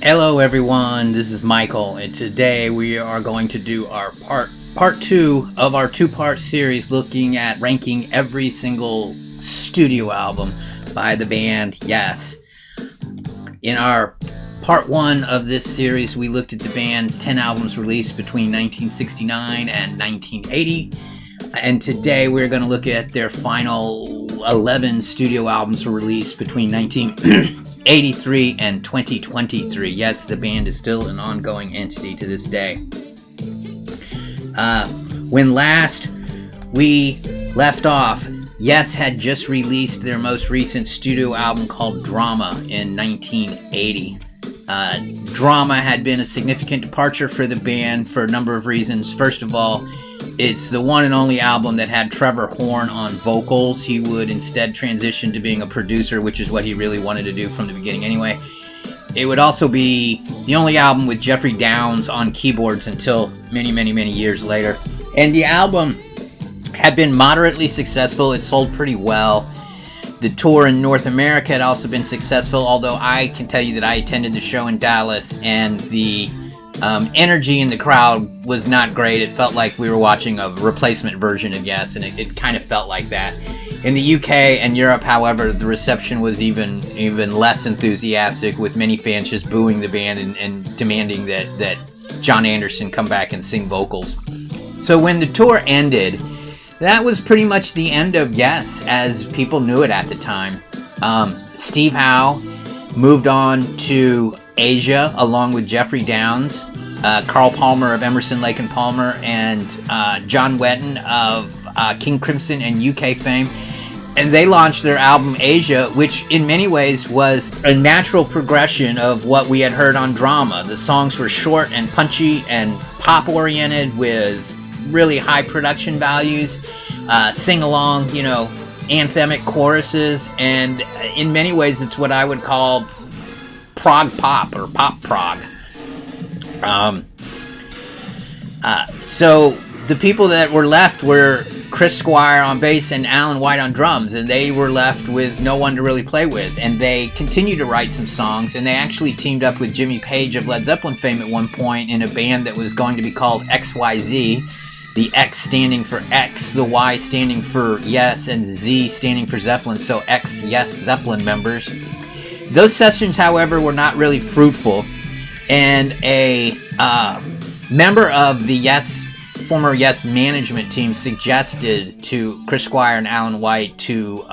Hello everyone, this is Michael, and today we are going to do our part two of our two-part series looking at ranking every single studio album by the band Yes. In our part one of this series, we looked at the band's 10 albums released between 1969 and 1980, and today we're going to look at their final 11 studio albums released between 1983 and 2023. Yes, the band is still an ongoing entity to this day. When last we left off, Yes had just released their most recent studio album called Drama in 1980. Drama had been a significant departure for the band for a number of reasons. First of all, it's the one and only album that had Trevor Horn on vocals. He would instead transition to being a producer, which is what he really wanted to do from the beginning anyway. It would also be the only album with Jeffrey Downes on keyboards until many, many, many years later. And the album had been moderately successful. It sold pretty well. The tour in North America had also been successful, although I can tell you that I attended the show in Dallas, and the energy in the crowd was not great. It felt like we were watching a replacement version of Yes, and it kind of felt like that. In the UK and Europe, however, the reception was even less enthusiastic, with many fans just booing the band and demanding that Jon Anderson come back and sing vocals. So when the tour ended, that was pretty much the end of Yes as people knew it at the time. Steve Howe moved on to Asia along with Jeffrey Downes, Carl Palmer of Emerson, Lake and Palmer, and John Wetton of King Crimson and UK fame. And they launched their album Asia, which in many ways was a natural progression of what we had heard on Drama. The songs were short and punchy and pop-oriented with really high production values, sing-along, anthemic choruses, and in many ways it's what I would call prog pop or pop prog. So the people that were left were Chris Squire on bass and Alan White on drums, and they were left with no one to really play with. And they continued to write some songs, and they actually teamed up with Jimmy Page of Led Zeppelin fame at one point in a band that was going to be called XYZ. The X standing for X, the Y standing for Yes, and Z standing for Zeppelin, so X Yes Zeppelin members. Those sessions, however, were not really fruitful, and a member of the former Yes management team suggested to Chris Squire and Alan White to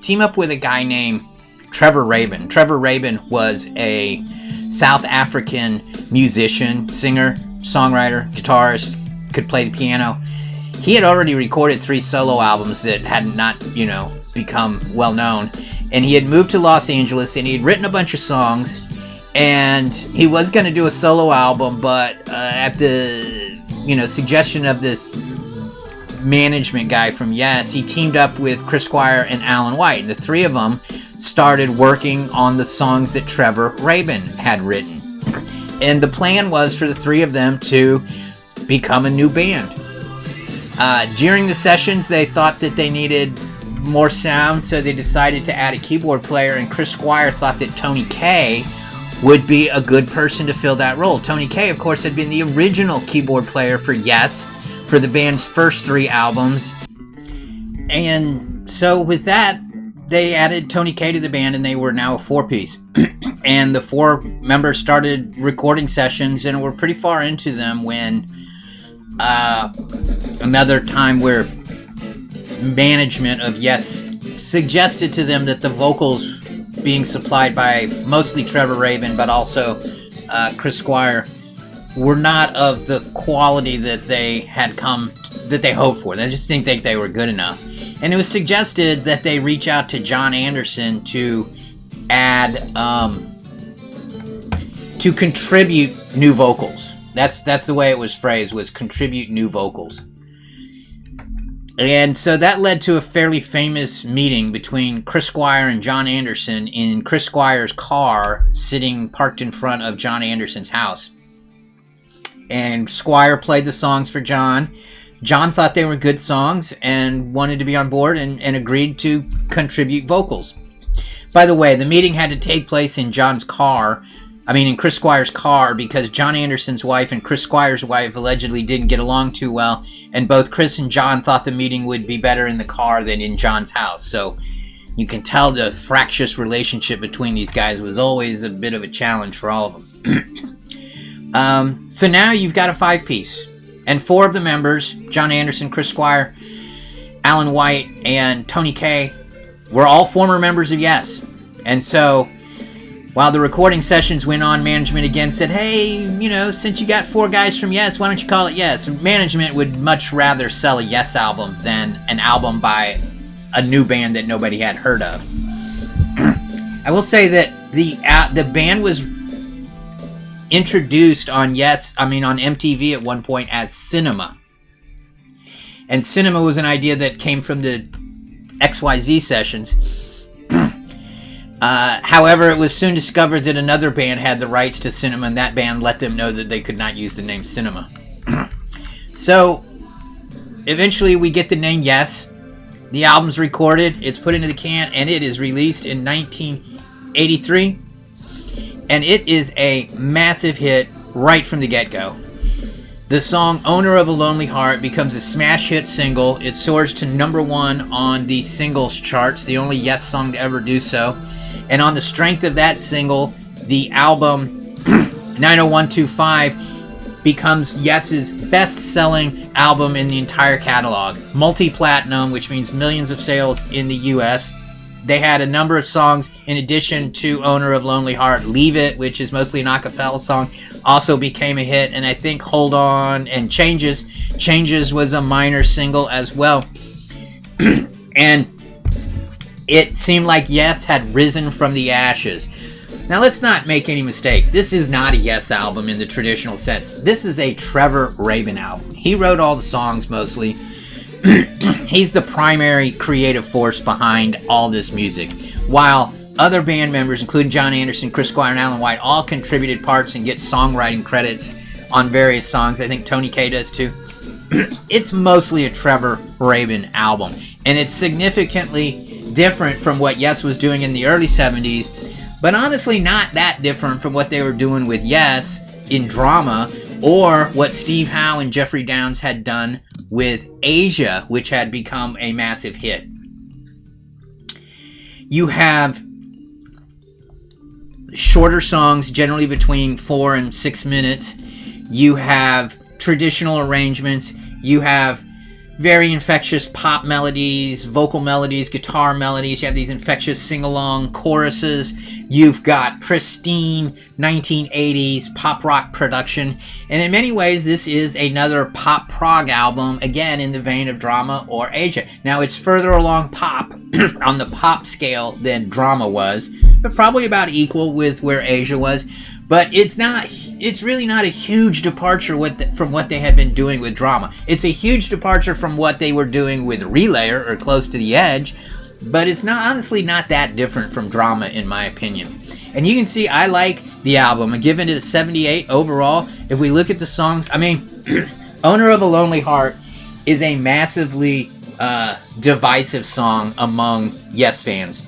team up with a guy named Trevor Rabin. Trevor Rabin was a South African musician, singer, songwriter, guitarist, could play the piano. He had already recorded 3 solo albums that had not, become well known, and he had moved to Los Angeles, and he had written a bunch of songs, and he was going to do a solo album, but at the suggestion of this management guy from Yes, he teamed up with Chris Squire and Alan White, and the 3 of them started working on the songs that Trevor Rabin had written. And the plan was for the 3 of them to become a new band. During the sessions, they thought that they needed more sound, so they decided to add a keyboard player, and Chris Squire thought that Tony Kaye would be a good person to fill that role. Tony Kaye, of course, had been the original keyboard player for Yes for the band's first 3 albums. And so with that, they added Tony Kaye to the band, and they were now a 4-piece. And the 4 members started recording sessions, and were pretty far into them when another time where management of Yes suggested to them that the vocals being supplied by mostly Trevor Rabin, but also Chris Squire, were not of the quality that they hoped for. They just didn't think they were good enough. And it was suggested that they reach out to Jon Anderson to add, to contribute new vocals. That's the way it was phrased, was contribute new vocals. And so that led to a fairly famous meeting between Chris Squire and Jon Anderson in Chris Squire's car, sitting parked in front of Jon Anderson's house. And Squire played the songs for Jon. Jon thought they were good songs and wanted to be on board and agreed to contribute vocals. By the way, the meeting had to take place in Jon's car in Chris Squire's car, because John Anderson's wife and Chris Squire's wife allegedly didn't get along too well, and both Chris and John thought the meeting would be better in the car than in John's house. So you can tell the fractious relationship between these guys was always a bit of a challenge for all of them. So now you've got a 5-piece, and 4 of the members, John Anderson, Chris Squire, Alan White, and Tony Kaye, were all former members of Yes. And so while the recording sessions went on, management again said, hey, since you got 4 guys from Yes, why don't you call it Yes? Management would much rather sell a Yes album than an album by a new band that nobody had heard of. I will say that the band was introduced on on MTV at one point as Cinema. And Cinema was an idea that came from the XYZ sessions. However, it was soon discovered that another band had the rights to Cinema, and that band let them know that they could not use the name Cinema. So, eventually we get the name Yes. The album's recorded, it's put into the can, and it is released in 1983. And it is a massive hit right from the get-go. The song Owner of a Lonely Heart becomes a smash hit single. It soars to #1 on the singles charts, the only Yes song to ever do so. And on the strength of that single, the album 90125 becomes Yes's best-selling album in the entire catalog. Multi-platinum, which means millions of sales in the U.S. They had a number of songs in addition to Owner of Lonely Heart. Leave It, which is mostly an a cappella song, also became a hit. And I think Hold On and Changes was a minor single as well. And it seemed like Yes had risen from the ashes. Now, let's not make any mistake. This is not a Yes album in the traditional sense. This is a Trevor Rabin album. He wrote all the songs mostly. He's the primary creative force behind all this music. While other band members, including John Anderson, Chris Squire, and Alan White, all contributed parts and get songwriting credits on various songs. I think Tony Kaye does too. It's mostly a Trevor Rabin album. And it's significantly different from what Yes was doing in the early 70s, but honestly not that different from what they were doing with Yes in Drama, or what Steve Howe and Jeffrey Downes had done with Asia, which had become a massive hit. You have shorter songs, generally between 4 and 6 minutes. You have traditional arrangements. You have very infectious pop melodies, vocal melodies, guitar melodies. You have these infectious sing-along choruses. You've got pristine 1980s pop rock production. And in many ways, this is another pop prog album, again, in the vein of Drama or Asia. Now, it's further along pop, on the pop scale, than Drama was, but probably about equal with where Asia was. But it's really not a huge departure from what they had been doing with Drama. It's a huge departure from what they were doing with Relayer or Close to the Edge, but it's honestly not that different from Drama, in my opinion. And you can see I like the album. I'm giving it a 78 overall. If we look at the songs, Owner of a Lonely Heart is a massively divisive song among Yes fans.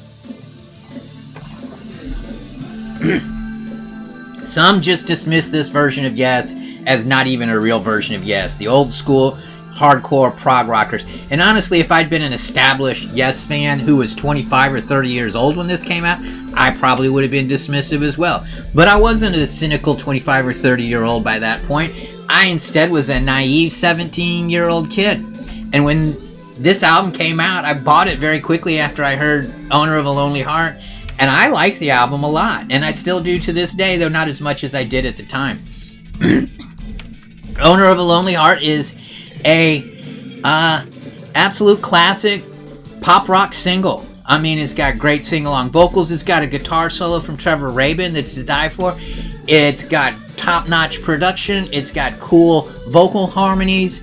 Some just dismiss this version of Yes as not even a real version of Yes. The old school, hardcore prog rockers. And honestly, if I'd been an established Yes fan who was 25 or 30 years old when this came out, I probably would have been dismissive as well. But I wasn't a cynical 25 or 30-year-old by that point. I instead was a naive 17-year-old kid. And when this album came out, I bought it very quickly after I heard Owner of a Lonely Heart. And I liked the album a lot, and I still do to this day, though not as much as I did at the time. Owner of a Lonely Heart is a absolute classic pop rock single. It's got great sing-along vocals. It's got a guitar solo from Trevor Rabin that's to die for. It's got top-notch production. It's got cool vocal harmonies.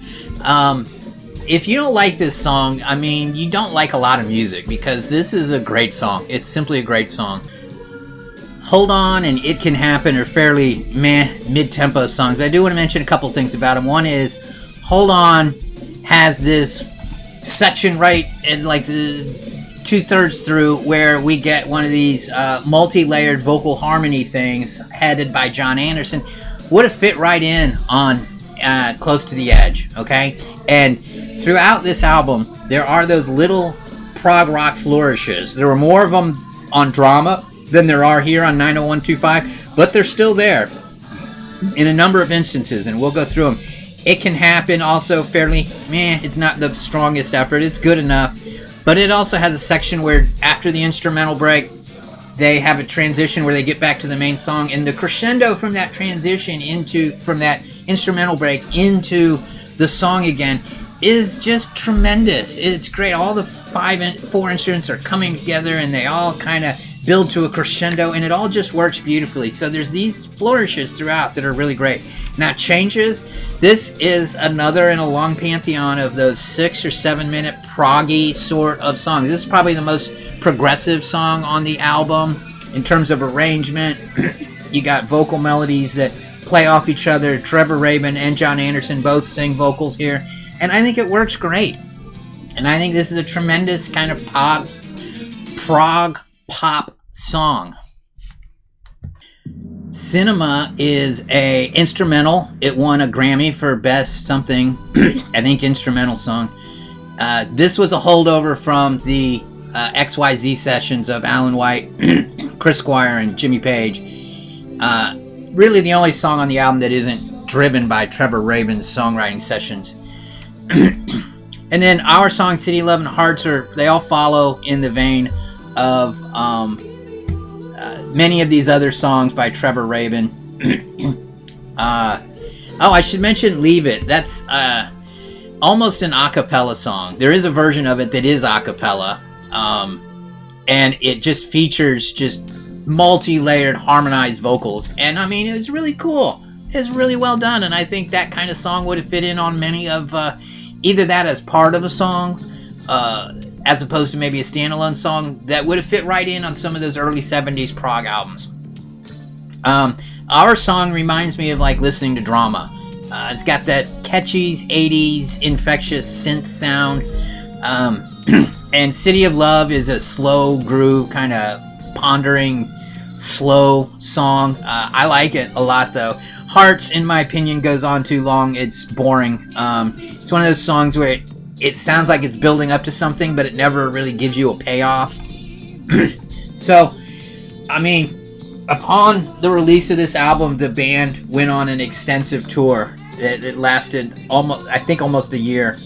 If you don't like this song, you don't like a lot of music, because this is a great song. It's simply a great song. Hold On and It Can Happen are fairly mid-tempo songs, but I do want to mention a couple things about them. One is, Hold On has this section right at like the 2/3 through, where we get one of these multi-layered vocal harmony things headed by Jon Anderson, would have fit right in on Close to the Edge, okay? And throughout this album, there are those little prog rock flourishes. There were more of them on Drama than there are here on 90125, but they're still there in a number of instances, and we'll go through them. It Can Happen, also fairly it's not the strongest effort. It's good enough, but it also has a section where after the instrumental break, they have a transition where they get back to the main song, and the crescendo from that transition from that instrumental break into the song again is just tremendous. It's great. All the four instruments are coming together, and they all kind of build to a crescendo, and it all just works beautifully. So there's these flourishes throughout that are really great. Now, Changes, this is another in a long pantheon of those 6 or 7 minute proggy sort of songs. This is probably the most progressive song on the album in terms of arrangement. You got vocal melodies that play off each other. Trevor Rabin and Jon Anderson both sing vocals here, and I think it works great. And I think this is a tremendous kind of prog pop song. Cinema is a instrumental. It won a Grammy for best something, I think, instrumental song. This was a holdover from the XYZ sessions of Alan White, Chris Squire, and Jimmy Page. Really the only song on the album that isn't driven by Trevor Rabin's songwriting sessions. And then our song, City 11 Hearts, they all follow in the vein of many of these other songs by Trevor Rabin. I should mention Leave It. That's almost an a cappella song. There is a version of it that is a cappella, and it just features just multi-layered harmonized vocals, and I mean, it was really cool. It's really well done, and I think that kind of song would have fit in on many of either that as part of a song, as opposed to maybe a standalone song that would have fit right in on some of those early 70s prog albums. Our song reminds me of like listening to Drama. It's got that catchy 80s infectious synth sound. And City of Love is a slow groove, kind of pondering, slow song. I like it a lot though. Hearts, in my opinion, goes on too long. It's boring. It's one of those songs where it sounds like it's building up to something, but it never really gives you a payoff. So, I mean, upon the release of this album, the band went on an extensive tour. It lasted almost a year.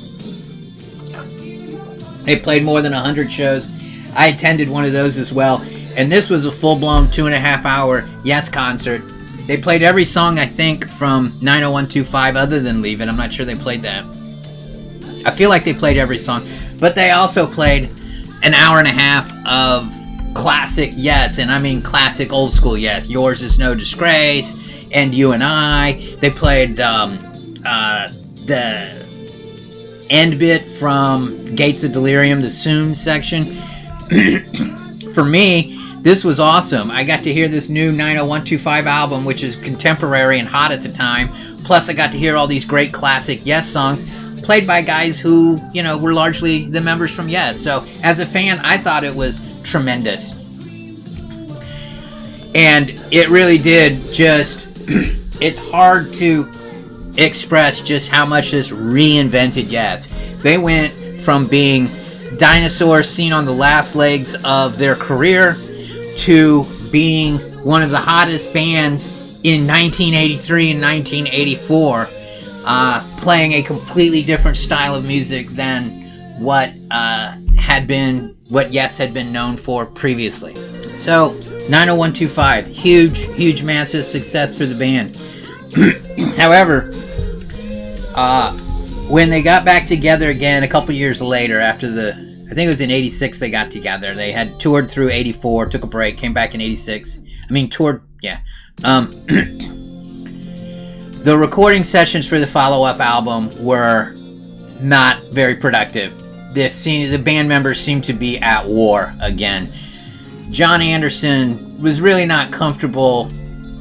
They played more than 100 shows. I attended one of those as well. And this was a full-blown 2.5-hour Yes concert. They played every song, I think, from 90125 other than Leave It. I'm not sure they played that. I feel like they played every song. But they also played an hour and a half of classic Yes. And I mean classic old school Yes. Yours Is No Disgrace. And You and I. They played the end bit from Gates of Delirium, the Soon section. For me, this was awesome. I got to hear this new 90125 album, which is contemporary and hot at the time. Plus, I got to hear all these great classic Yes songs played by guys who, were largely the members from Yes. So, as a fan, I thought it was tremendous. And it really did it's hard to express just how much this reinvented Yes. They went from being dinosaurs seen on the last legs of their career to being one of the hottest bands in 1983 and 1984, playing a completely different style of music than what Yes had been known for previously. So 90125, huge massive success for the band. However, when they got back together again a couple years later, after I think it was in 86 they got together. They had toured through 84, took a break, came back in 86. The recording sessions for the follow-up album were not very productive. The band members seemed to be at war again. Jon Anderson was really not comfortable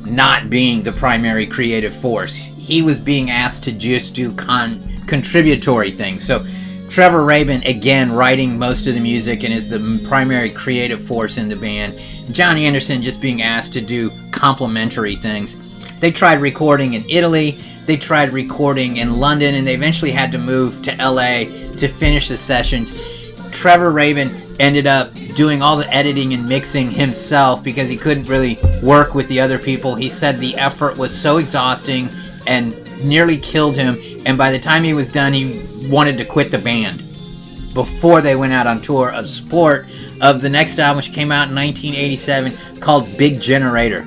not being the primary creative force. He was being asked to just do contributory things. So Trevor Rabin, again, writing most of the music and is the primary creative force in the band. Johnny Anderson just being asked to do complementary things. They tried recording in Italy, they tried recording in London, and they eventually had to move to LA to finish the sessions. Trevor Rabin ended up doing all the editing and mixing himself because he couldn't really work with the other people. He said the effort was so exhausting and nearly killed him, and by the time he was done, he wanted to quit the band before they went out on tour of support of the next album, which came out in 1987, called Big Generator.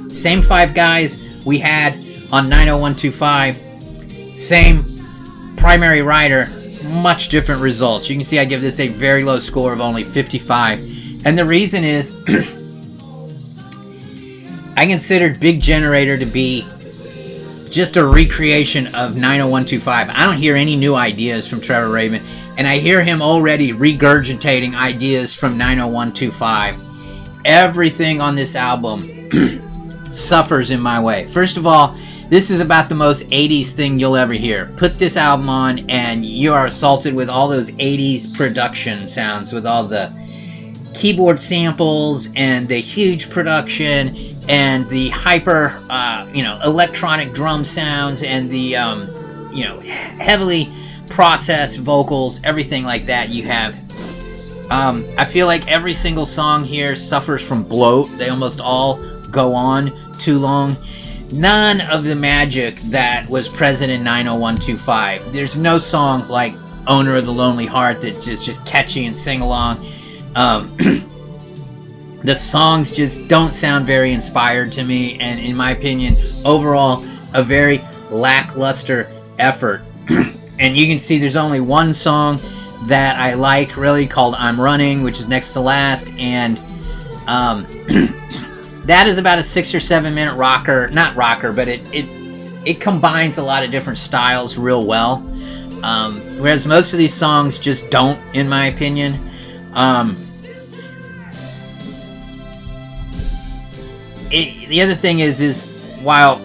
Same 5 guys we had on 90125, same primary writer, much different results. You can see I give this a very low score of only 55, and the reason is I considered Big Generator to be just a recreation of 90125. I don't hear any new ideas from Trevor Rabin, and I hear him already regurgitating ideas from 90125. Everything on this album suffers in my way. First of all, this is about the most 80s thing you'll ever hear. Put this album on and you are assaulted with all those 80s production sounds, with all the keyboard samples and the huge production and the hyper, electronic drum sounds and the, heavily processed vocals, everything like that you have. I feel like every single song here suffers from bloat. They almost all go on too long. None of the magic that was present in 90125. There's no song like Owner of the Lonely Heart that's just catchy and sing along. The songs just don't sound very inspired to me, and in my opinion, overall, a very lackluster effort. And you can see there's only one song that I like, really, called I'm Running, which is next to last, and that is about a 6 or 7 minute rocker. Not rocker, but it combines a lot of different styles real well. Whereas most of these songs just don't, in my opinion. The other thing is while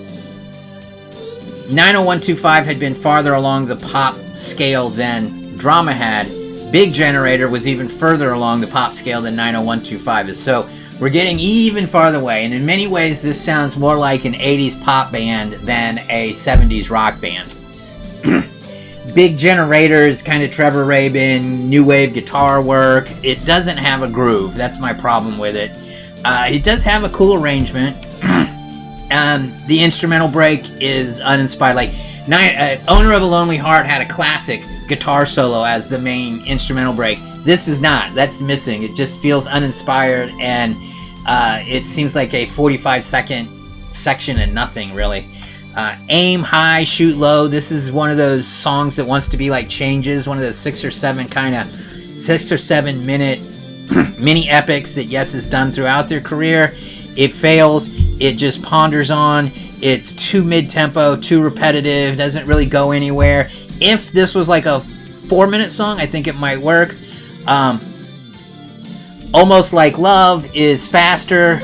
90125 had been farther along the pop scale than Drama had, Big Generator was even further along the pop scale than 90125 is. So we're getting even farther away, and in many ways this sounds more like an 80s pop band than a 70s rock band. Big Generator is kind of Trevor Rabin, new wave guitar work. It doesn't have a groove. That's my problem with it. It does have a cool arrangement. The instrumental break is uninspired. Like Owner of a Lonely Heart had a classic guitar solo as the main instrumental break. This is not. That's missing. It just feels uninspired, and it seems like a 45-second section and nothing, really. Aim high, shoot low. This is one of those songs that wants to be like Changes, one of those 6 or 7 minute mini epics that Yes has done throughout their career. It fails. It just ponders on. It's too mid-tempo, too repetitive, doesn't really go anywhere. If this was like a 4-minute song, I think it might work. Almost Like Love is faster.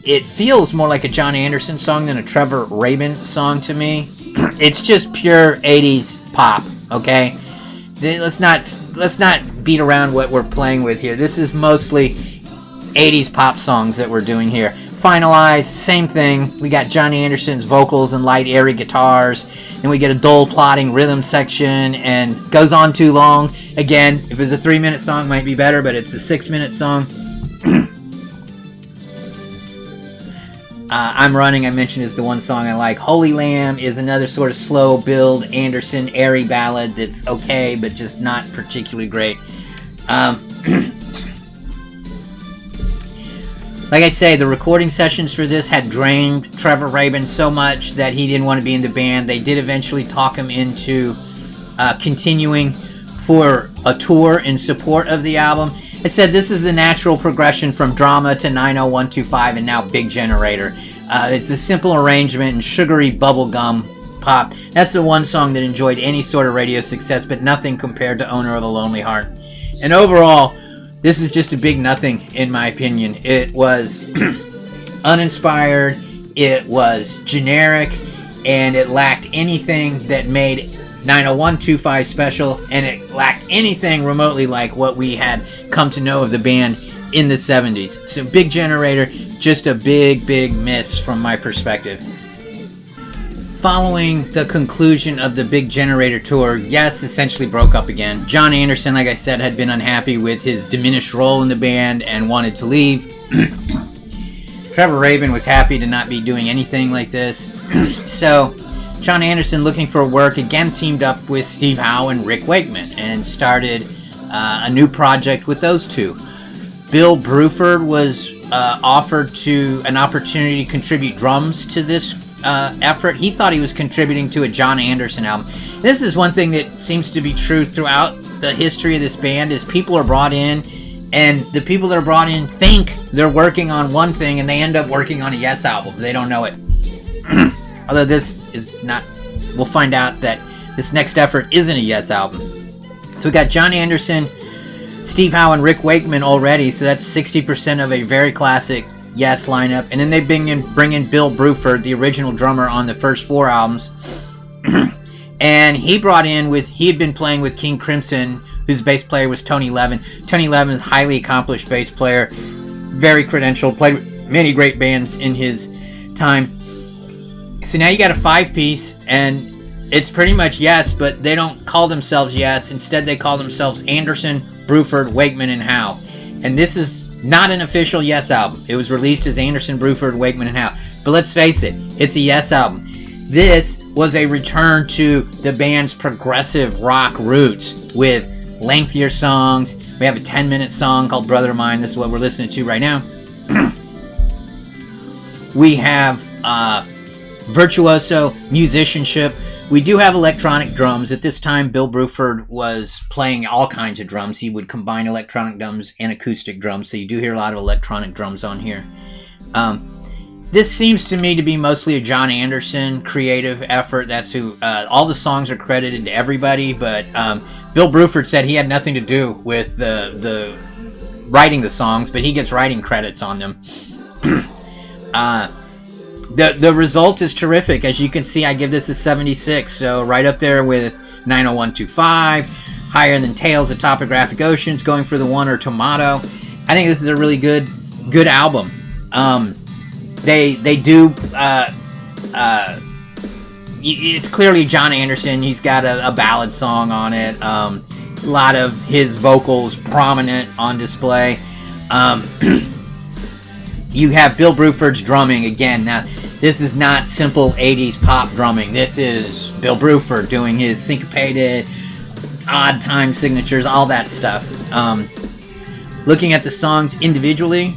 It feels more like a John Anderson song than a Trevor Rabin song to me. It's just pure 80s pop, okay? Let's not beat around what we're playing with here. This is mostly 80s pop songs that we're doing here. Finalized, same thing. We got Johnny Anderson's vocals and light, airy guitars, and we get a dull, plodding rhythm section, and goes on too long. Again, if it was a 3-minute song, it might be better, but it's a 6-minute song. I'm Running, I mentioned, is the one song I like. Holy Lamb is another sort of slow build Anderson airy ballad that's okay, but just not particularly great. Like I say, the recording sessions for this had drained Trevor Rabin so much that he didn't want to be in the band. They did eventually talk him into continuing for a tour in support of the album. I said this is the natural progression from Drama to 90125 and now Big Generator. It's a simple arrangement and sugary bubblegum pop. That's the one song that enjoyed any sort of radio success, but nothing compared to Owner of a Lonely Heart. And overall, this is just a big nothing, in my opinion. It was uninspired, it was generic, and it lacked anything that made 90125 special, and it lacked anything remotely like what we had come to know of the band in the 70s. So Big Generator, just a big miss from my perspective. Following the conclusion of the Big Generator tour, Yes essentially broke up again. John Anderson, like I said, had been unhappy with his diminished role in the band and wanted to leave. Trevor Rabin was happy to not be doing anything like this. So John Anderson, looking for work, again teamed up with Steve Howe and Rick Wakeman and started a new project with those two. Bill Bruford was offered an opportunity to contribute drums to this effort. He thought he was contributing to a John Anderson album. This is one thing that seems to be true throughout the history of this band, is people are brought in, and the people that are brought in think they're working on one thing, and they end up working on a Yes album. They don't know it. Although this is not, we'll find out that this next effort isn't a Yes album. So we got John Anderson, Steve Howe, and Rick Wakeman already, so that's 60% of a very classic Yes lineup. And then they bring in Bill Bruford, the original drummer on the first 4 albums. And he had been playing with King Crimson, whose bass player was Tony Levin. Tony Levin is a highly accomplished bass player, very credentialed, played with many great bands in his time. So now you got a 5-piece, and it's pretty much Yes, but they don't call themselves Yes. Instead, they call themselves Anderson, Bruford, Wakeman, and Howe. And this is not an official Yes album. It was released as Anderson, Bruford, Wakeman, and Howe. But let's face it, it's a Yes album. This was a return to the band's progressive rock roots with lengthier songs. We have a 10-minute song called Brother of Mine. This is what we're listening to right now. We have virtuoso musicianship. We do have electronic drums. At this time, Bill Bruford was playing all kinds of drums. He would combine electronic drums and acoustic drums, so you do hear a lot of electronic drums on here. This seems to me to be mostly a John Anderson creative effort. That's who all the songs are credited to everybody, but Bill Bruford said he had nothing to do with the writing the songs, but he gets writing credits on them. The result is terrific. As you can see, I give this a 76, so right up there with 90125, higher than Tales of Topographic Oceans, Going for the One, or Tomato. I think this is a really good album. They do it's clearly John Anderson. He's got a ballad song on it. A lot of his vocals prominent on display. You have Bill Bruford's drumming again. Now, this is not simple 80s pop drumming. This is Bill Bruford doing his syncopated, odd time signatures, all that stuff. Looking at the songs individually,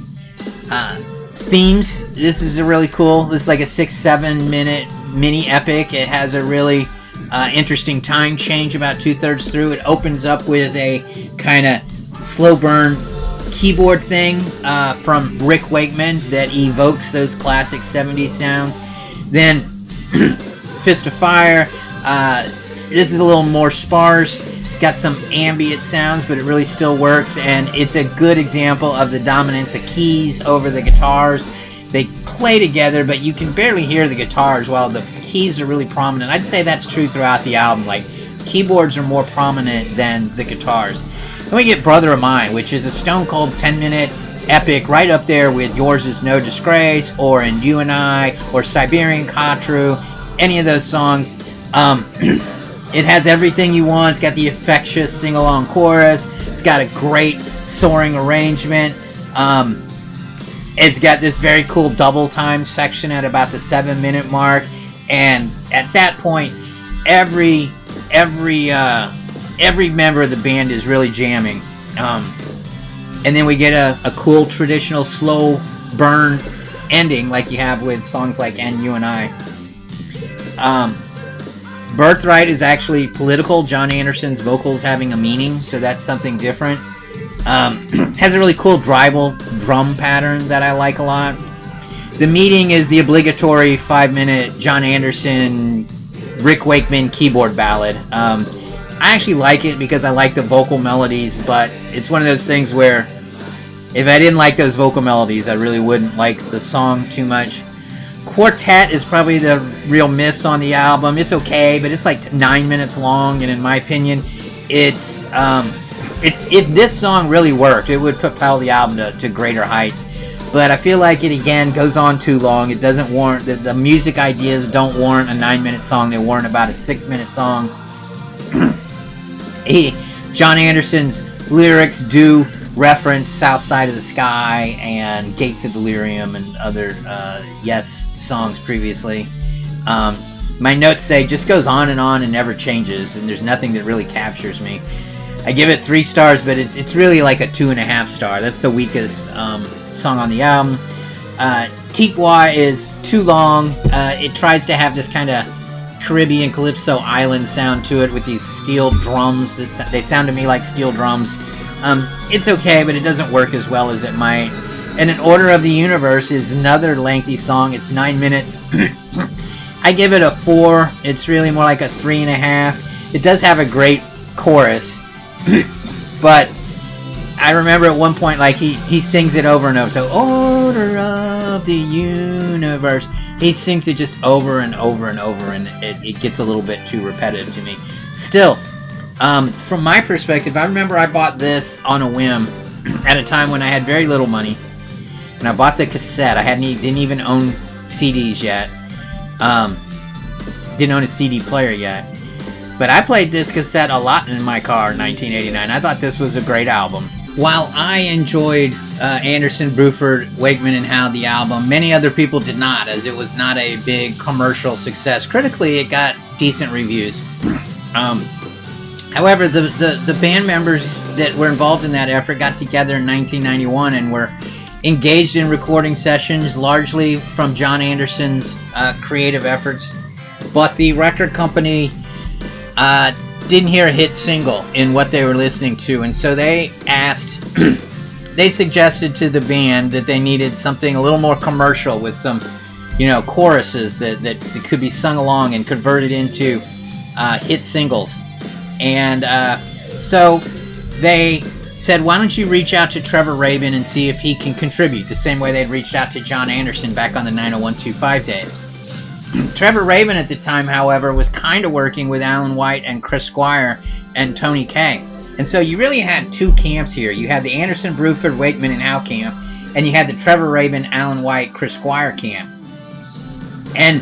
themes. This is a really cool. This is like a 6-7 minute mini epic. It has a really interesting time change about 2/3 through. It opens up with a kind of slow burn keyboard thing from Rick Wakeman that evokes those classic 70s sounds. Then Fist of Fire. This is a little more sparse. Got some ambient sounds, but it really still works, and it's a good example of the dominance of keys over the guitars. They play together, but you can barely hear the guitars while the keys are really prominent. I'd say that's true throughout the album. Like, keyboards are more prominent than the guitars. Then we get Brother of Mine, which is a stone cold 10-minute epic right up there with Yours Is No Disgrace, or In You and I, or Siberian Khatru, any of those songs. It has everything you want. It's got the infectious sing-along chorus. It's got a great soaring arrangement. It's got this very cool double time section at about the 7-minute mark. And at that point, every member of the band is really jamming. And then we get a cool traditional slow burn ending like you have with songs like And You and I. Birthright is actually political. John Anderson's vocals having a meaning, so that's something different. Has a really cool tribal drum pattern that I like a lot. The Meeting is the obligatory 5-minute John Anderson, Rick Wakeman keyboard ballad. I actually like it because I like the vocal melodies, but it's one of those things where if I didn't like those vocal melodies, I really wouldn't like the song too much. Quartet is probably the real miss on the album. It's okay, but it's like 9 minutes long, and in my opinion, it's if this song really worked, it would propel the album to greater heights. But I feel like it again goes on too long. It doesn't warrant the music ideas don't warrant a 9-minute song. They warrant about a 6-minute song. John Anderson's lyrics do reference South Side of the Sky and Gates of Delirium and other Yes songs previously. My notes say just goes on and never changes, and there's nothing that really captures me. I give it 3 stars, but it's really like a 2.5 star. That's the weakest song on the album. Tikwa is too long. It tries to have this kind of Caribbean Calypso Island sound to it with these steel drums. They sound to me like steel drums. It's okay, but it doesn't work as well as it might. And An Order of the Universe is another lengthy song. It's 9 minutes. I give it a 4. It's really more like a 3.5. It does have a great chorus, but I remember at one point, like, he sings it over and over. So, Order of the Universe. He sings it just over and over and over, and it gets a little bit too repetitive to me. Still, from my perspective, I remember I bought this on a whim at a time when I had very little money, and I bought the cassette. I didn't even own CDs yet. Didn't own a CD player yet. But I played this cassette a lot in my car in 1989. I thought this was a great album. While I enjoyed Anderson, Bruford, Wakeman, and Howe, the album, many other people did not, as it was not a big commercial success. Critically, it got decent reviews. However, the band members that were involved in that effort got together in 1991 and were engaged in recording sessions, largely from John Anderson's creative efforts. But the record company didn't hear a hit single in what they were listening to, and so they suggested to the band that they needed something a little more commercial with some, choruses that could be sung along and converted into hit singles. And so they said, why don't you reach out to Trevor Rabin and see if he can contribute, the same way they'd reached out to John Anderson back on the 90125 days. Trevor Rabin at the time, however, was kind of working with Alan White and Chris Squire and Tony Kaye. And so you really had 2 camps here. You had the Anderson, Bruford, Wakeman, and Howe camp, and you had the Trevor Rabin, Alan White, Chris Squire camp. And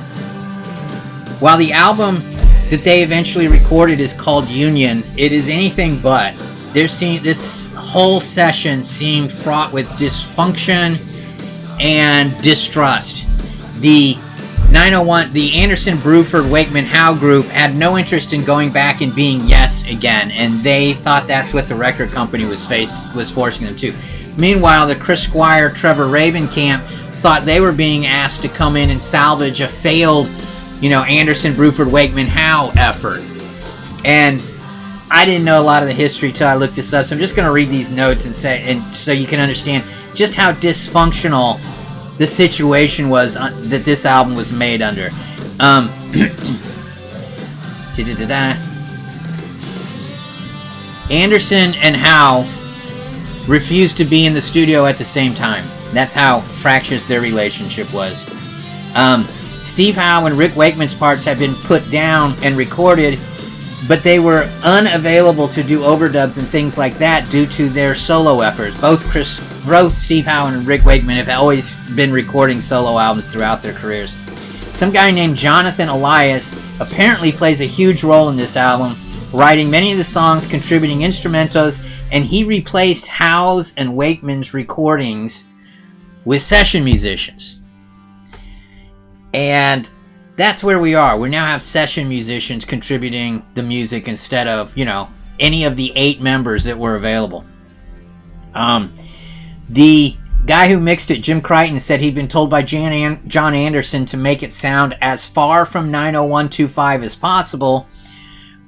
while the album that they eventually recorded is called Union, it is anything but. This whole session seemed fraught with dysfunction and distrust. The 901, the Anderson, Bruford, Wakeman, Howe group had no interest in going back and being Yes again, and they thought that's what the record company was forcing them to. Meanwhile, the Chris Squire, Trevor Rabin camp thought they were being asked to come in and salvage a failed, Anderson, Bruford, Wakeman, Howe effort. And I didn't know a lot of the history till I looked this up, so I'm just going to read these notes and so you can understand just how dysfunctional the situation was that this album was made under. Anderson and Howe refused to be in the studio at the same time. That's how fractious their relationship was. Steve Howe and Rick Wakeman's parts had been put down and recorded, but they were unavailable to do overdubs and things like that due to their solo efforts. Both Steve Howe and Rick Wakeman have always been recording solo albums throughout their careers. Some guy named Jonathan Elias apparently plays a huge role in this album, writing many of the songs, contributing instrumentals, and he replaced Howe's and Wakeman's recordings with session musicians. And that's where we are. We now have session musicians contributing the music instead of, any of the 8 members that were available. The guy who mixed it, Jim Crichton, said he'd been told by John Anderson to make it sound as far from 90125 as possible,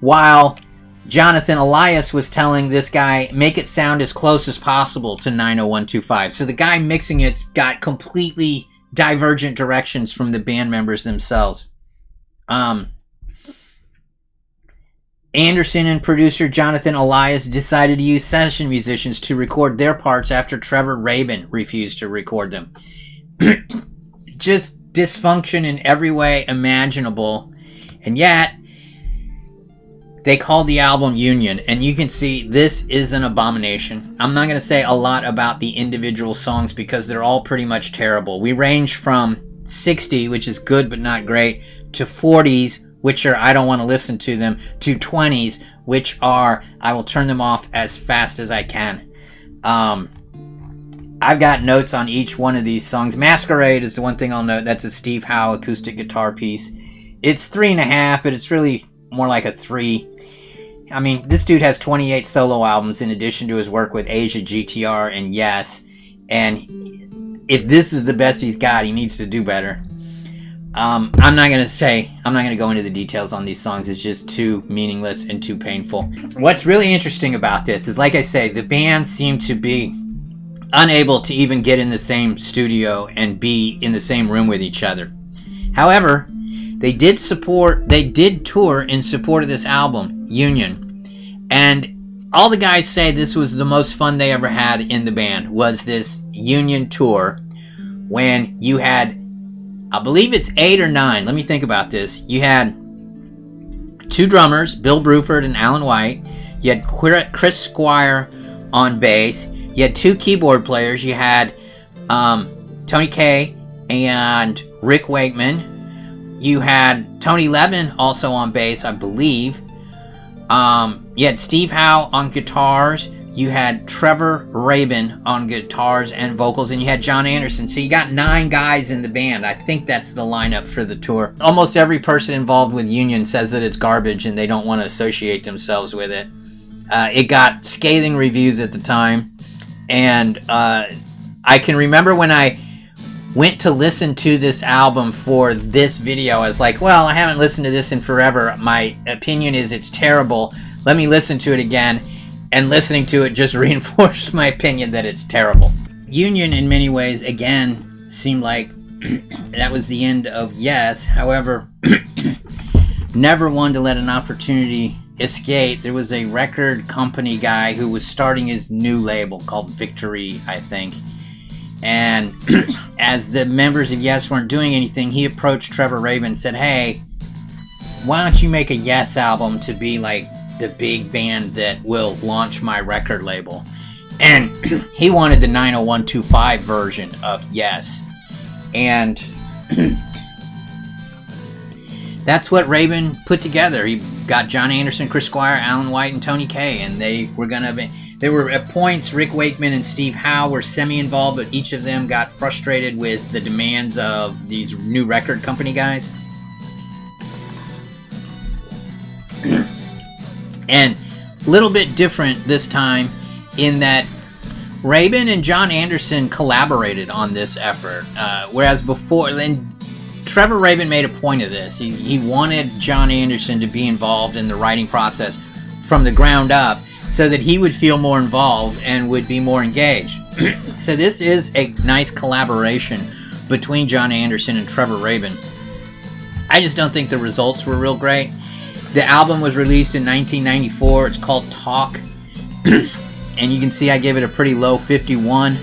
while Jonathan Elias was telling this guy, make it sound as close as possible to 90125. So the guy mixing it's got completely divergent directions from the band members themselves. Anderson and producer Jonathan Elias decided to use session musicians to record their parts after Trevor Rabin refused to record them. Just dysfunction in every way imaginable, and yet they called the album Union, and you can see this is an abomination. I'm not going to say a lot about the individual songs because they're all pretty much terrible. We range from 60, which is good but not great, to 40s, which are I don't want to listen to them, to 20s, which are I will turn them off as fast as I can. I've got notes on each one of these songs. Masquerade is the one thing I'll note. That's a Steve Howe acoustic guitar piece. It's 3.5, but it's really more like a 3. I mean, this dude has 28 solo albums in addition to his work with Asia, GTR, and Yes. And if this is the best he's got, he needs to do better. I'm not going to go into the details on these songs. It's just too meaningless and too painful. What's really interesting about this is, like I say, the band seemed to be unable to even get in the same studio and be in the same room with each other. However, they did tour in support of this album, Union. And all the guys say this was the most fun they ever had in the band, was this Union tour, when you had, I believe it's 8 or 9. Let me think about this. You had 2 drummers, Bill Bruford and Alan White. You had Chris Squire on bass. You had 2 keyboard players. You had Tony Kaye and Rick Wakeman. You had Tony Levin also on bass, I believe. You had Steve Howe on guitars. You had Trevor Rabin on guitars and vocals, and you had John Anderson. So you got 9 guys in the band. I think that's the lineup for the tour. Almost every person involved with Union says that it's garbage and they don't want to associate themselves with it. It got scathing reviews at the time, and I can remember when I went to listen to this album for this video, I was like, well, I haven't listened to this in forever. My opinion is it's terrible. Let me listen to it again. And listening to it just reinforced my opinion that it's terrible. Union, in many ways, again, seemed like that was the end of Yes. However, never wanted to let an opportunity escape. There was a record company guy who was starting his new label called Victory, I think. And as the members of Yes weren't doing anything, he approached Trevor Rabin and said, hey, why don't you make a Yes album to be like the big band that will launch my record label? And he wanted the 90125 version of Yes. And that's what Rabin put together. He got John Anderson, Chris Squire, Alan White, and Tony Kaye, and they were at points, Rick Wakeman and Steve Howe were semi-involved, but each of them got frustrated with the demands of these new record company guys. And a little bit different this time in that Rabin and John Anderson collaborated on this effort, whereas before, then Trevor Rabin made a point of this. He wanted John Anderson to be involved in the writing process from the ground up so that he would feel more involved and would be more engaged. So this is a nice collaboration between John Anderson and Trevor Rabin. I just don't think the results were real great. The album was released in 1994. It's called Talk. And you can see I gave it a pretty low 51.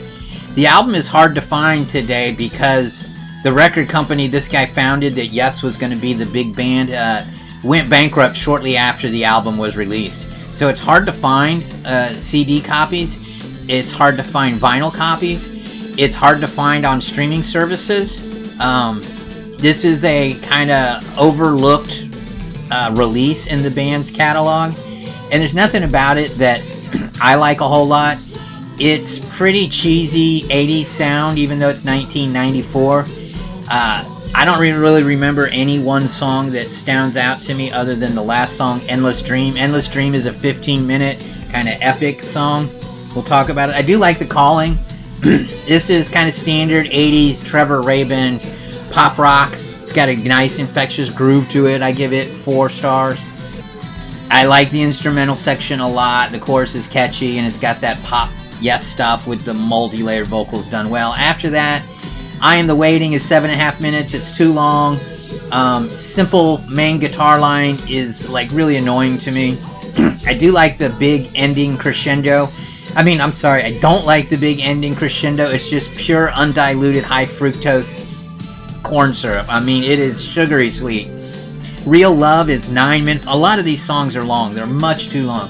The album is hard to find today because the record company this guy founded that Yes was going to be the big band went bankrupt shortly after the album was released. So it's hard to find CD copies. It's hard to find vinyl copies. It's hard to find on streaming services. This is a kind of overlooked release in the band's catalog, and there's nothing about it that I like a whole lot. It's pretty cheesy 80s sound, even though it's 1994. I don't really remember any one song that stands out to me other than the last song, Endless Dream. Endless Dream is a 15-minute kind of epic song. We'll talk about it. I do like The Calling. This is kind of standard 80s Trevor Rabin pop rock. It's got a nice infectious groove to it. I give it 4 stars. I like the instrumental section a lot. The chorus is catchy and it's got that pop Yes stuff with the multi-layered vocals done well. After that, I Am the Waiting is 7.5 minutes. It's too long. Simple main guitar line is like really annoying to me. I do like the big ending crescendo. I don't like the big ending crescendo. It's just pure undiluted high fructose corn syrup. I mean, it is sugary sweet. Real Love is 9 minutes. A lot of these songs are long. They're much too long.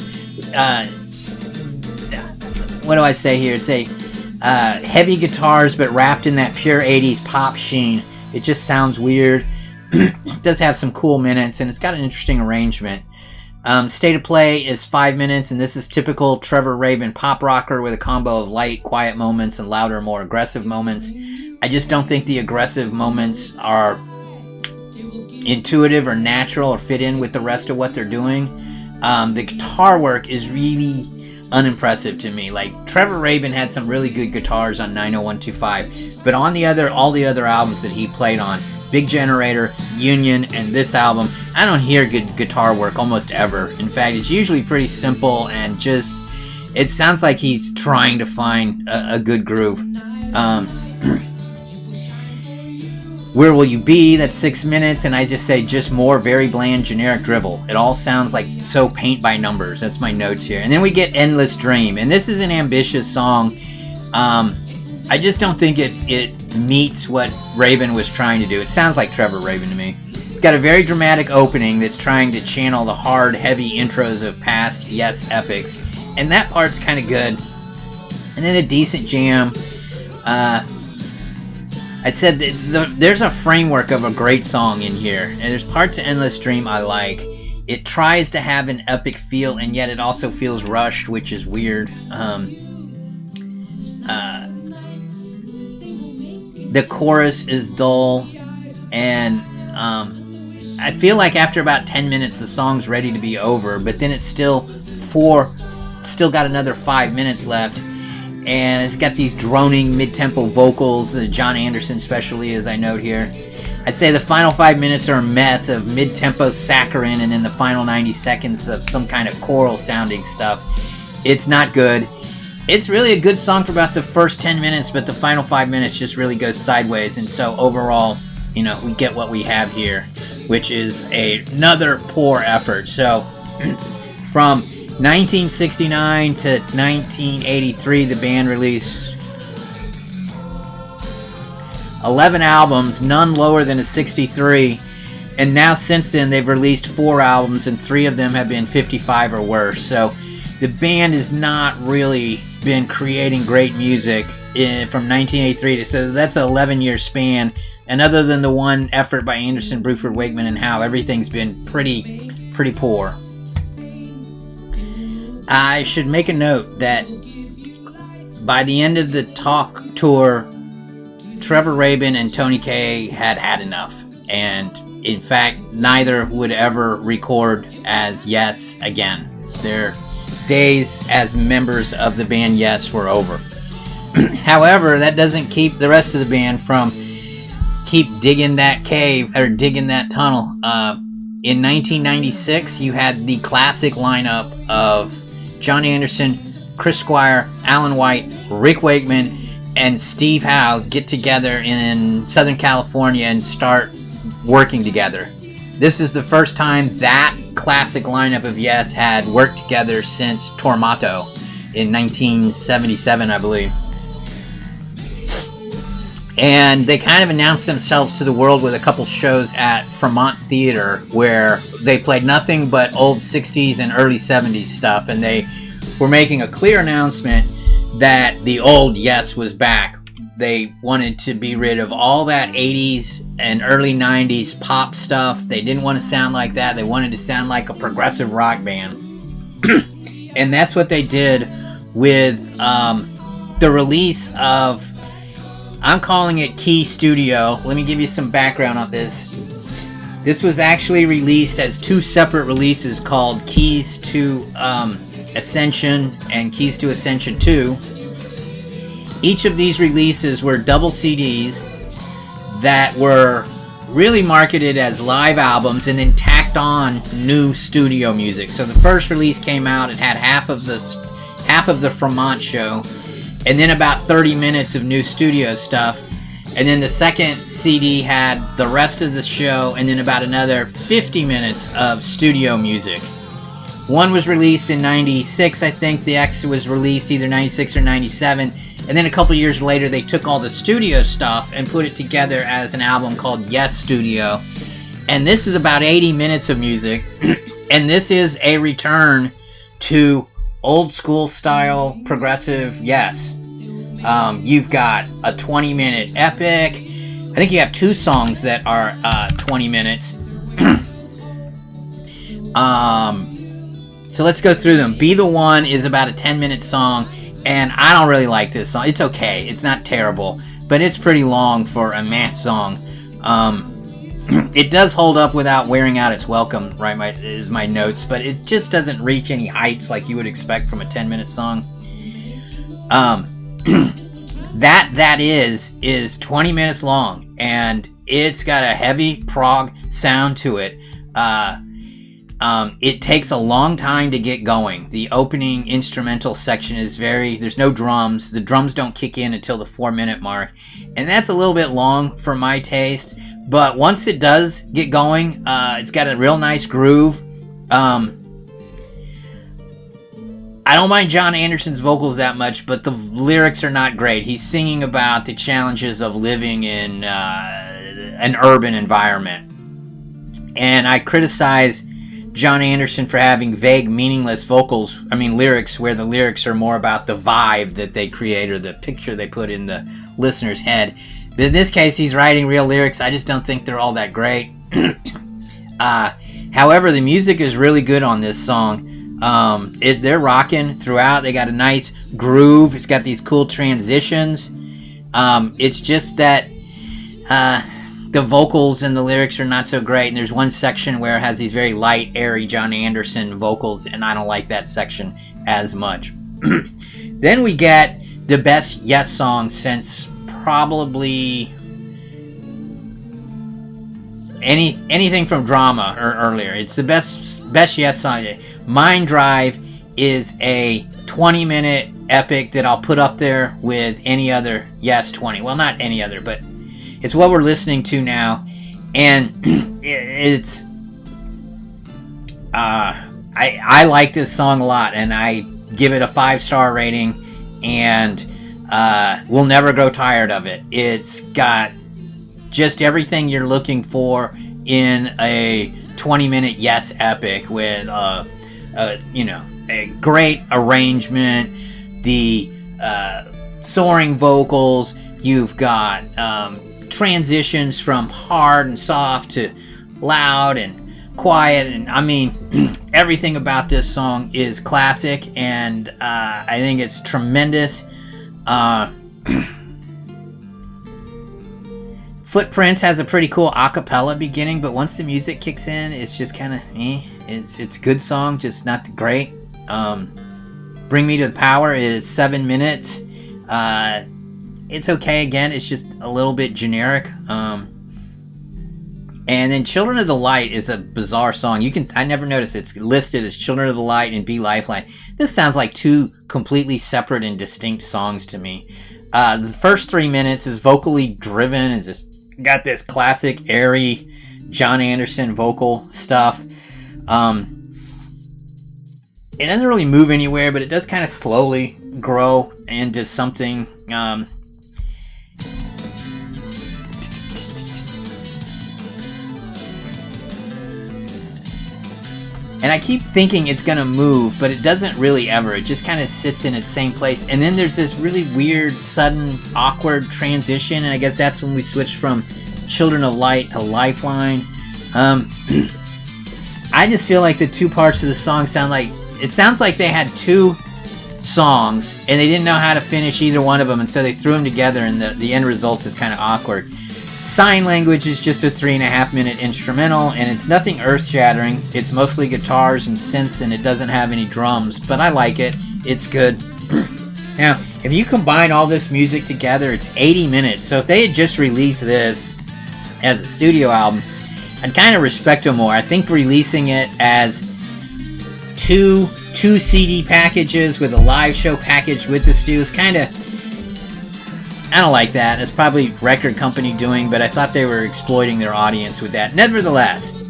What do I say here? Heavy guitars, but wrapped in that pure 80s pop sheen. It just sounds weird. It does have some cool minutes, and it's got an interesting arrangement. State of Play is 5 minutes, and this is typical Trevor Rabin pop rocker with a combo of light, quiet moments and louder, more aggressive moments. I just don't think the aggressive moments are intuitive or natural or fit in with the rest of what they're doing. The guitar work is really unimpressive to me. Like, Trevor Rabin had some really good guitars on 90125, but on all the other albums that he played on, Big Generator, Union, and this album, I don't hear good guitar work almost ever. In fact, it's usually pretty simple and just, it sounds like he's trying to find a good groove. Where Will You Be? That's 6 minutes, and I just say just more very bland, generic drivel. It all sounds like so paint by numbers. That's my notes here. And then we get Endless Dream, and this is an ambitious song. I just don't think it meets what Rabin was trying to do. It sounds like Trevor Rabin to me. It's got a very dramatic opening that's trying to channel the hard, heavy intros of past Yes epics, and that part's kind of good. And then a decent jam. I said there's a framework of a great song in here, and there's parts of Endless Dream I like. It tries to have an epic feel, and yet it also feels rushed, which is weird. The chorus is dull, and I feel like after about 10 minutes the song's ready to be over, but then it's still got another 5 minutes left. And it's got these droning mid-tempo vocals, John Anderson especially, as I note here. I'd say the final 5 minutes are a mess of mid-tempo saccharine, and then the final 90 seconds of some kind of choral-sounding stuff. It's not good. It's really a good song for about the first 10 minutes, but the final 5 minutes just really goes sideways. And so overall, we get what we have here, which is another poor effort. So from 1969 to 1983, the band released 11 albums, none lower than a 63, and now since then they've released 4 albums, and 3 of them have been 55 or worse. So the band has not really been creating great music from 1983 to, so that's an 11-year span, and other than the one effort by Anderson, Bruford, Wakeman, and Howe, everything's been pretty poor. I should make a note that by the end of the Talk tour, Trevor Rabin and Tony Kaye had enough, and in fact, neither would ever record as Yes again. Their days as members of the band Yes were over. However, that doesn't keep the rest of the band from keep digging that cave or digging that tunnel. In 1996, you had the classic lineup of John Anderson, Chris Squire, Alan White, Rick Wakeman, and Steve Howe get together in Southern California and start working together. This is the first time that classic lineup of Yes had worked together since Tormato in 1977, I believe. And they kind of announced themselves to the world with a couple shows at Fremont Theater where they played nothing but old 60s and early 70s stuff, and they were making a clear announcement that the old Yes was back. They wanted to be rid of all that 80s and early 90s pop stuff. They didn't want to sound like that. They wanted to sound like a progressive rock band. And that's what they did with the release of, I'm calling it Key Studio. Let me give you some background on this. This was actually released as 2 separate releases called Keys to Ascension and Keys to Ascension 2. Each of these releases were double CDs that were really marketed as live albums and then tacked on new studio music. So the first release came out, it had half of the Fremont show, and then about 30 minutes of new studio stuff. And then the second CD had the rest of the show and then about another 50 minutes of studio music. One was released in 96, I think. The X was released either 96 or 97. And then a couple years later, they took all the studio stuff and put it together as an album called Yes Studio. And this is about 80 minutes of music. And this is a return to old school style progressive Yes. You've got a 20-minute epic. I think you have 2 songs that are 20 minutes. So let's go through them. Be the One is about a 10-minute song, and I don't really like this song. It's okay. It's not terrible, but it's pretty long for a mass song. It does hold up without wearing out its welcome, right? Is my notes, but it just doesn't reach any heights like you would expect from a 10-minute song. That is 20 minutes long, and it's got a heavy prog sound to it. It takes a long time to get going. The opening instrumental section is there's no drums. The drums don't kick in until the 4-minute mark, and that's a little bit long for my taste. But once it does get going, it's got a real nice groove. I don't mind John Anderson's vocals that much, but the lyrics are not great. He's singing about the challenges of living in an urban environment. And I criticize John Anderson for having vague, meaningless lyrics, where the lyrics are more about the vibe that they create or the picture they put in the listener's head. But in this case, he's writing real lyrics. I just don't think they're all that great. However, the music is really good on this song. They're rocking throughout. They got a nice groove. It's got these cool transitions. It's just that the vocals and the lyrics are not so great. And there's one section where it has these very light, airy John Anderson vocals, and I don't like that section as much. Then we get the best Yes song since probably anything from Drama or earlier. It's the best Yes song. Mind Drive is a 20-minute epic that I'll put up there with any other Yes 20. Well, not any other, but it's what we're listening to now, and it's I like this song a lot, and I give it a 5-star rating, and we'll never grow tired of it. It's got just everything you're looking for in a 20-minute Yes epic with a great arrangement, the soaring vocals. You've got transitions from hard and soft to loud and quiet, and I mean everything about this song is classic, and I think it's tremendous. Footprints has a pretty cool a cappella beginning, but once the music kicks in, it's just kind of It's a good song, just not great. Bring Me to the Power is 7 minutes. It's okay again. It's just a little bit generic. And then Children of the Light is a bizarre song. I never noticed it's listed as Children of the Light and Be Lifeline. This sounds like 2 completely separate and distinct songs to me. The first 3 minutes is vocally driven and just got this classic airy John Anderson vocal stuff. It doesn't really move anywhere, but it does kind of slowly grow into something. And I keep thinking it's going to move, but it doesn't really ever. It just kind of sits in its same place. And then there's this really weird, sudden, awkward transition. And I guess that's when we switched from Children of Light to Lifeline. I just feel like the 2 parts of the song sounds like they had 2 songs and they didn't know how to finish either one of them. And so they threw them together, and the end result is kind of awkward. Sign Language is just a 3.5-minute instrumental, and it's nothing earth-shattering. It's mostly guitars and synths, and it doesn't have any drums, but I like it. It's good. Now, if you combine all this music together, it's 80 minutes. So if they had just released this as a studio album, I'd kind of respect them more. I think releasing it as two CD packages with a live show package with the studio is kind of... I don't like that. It's probably record company doing, but I thought they were exploiting their audience with that. Nevertheless,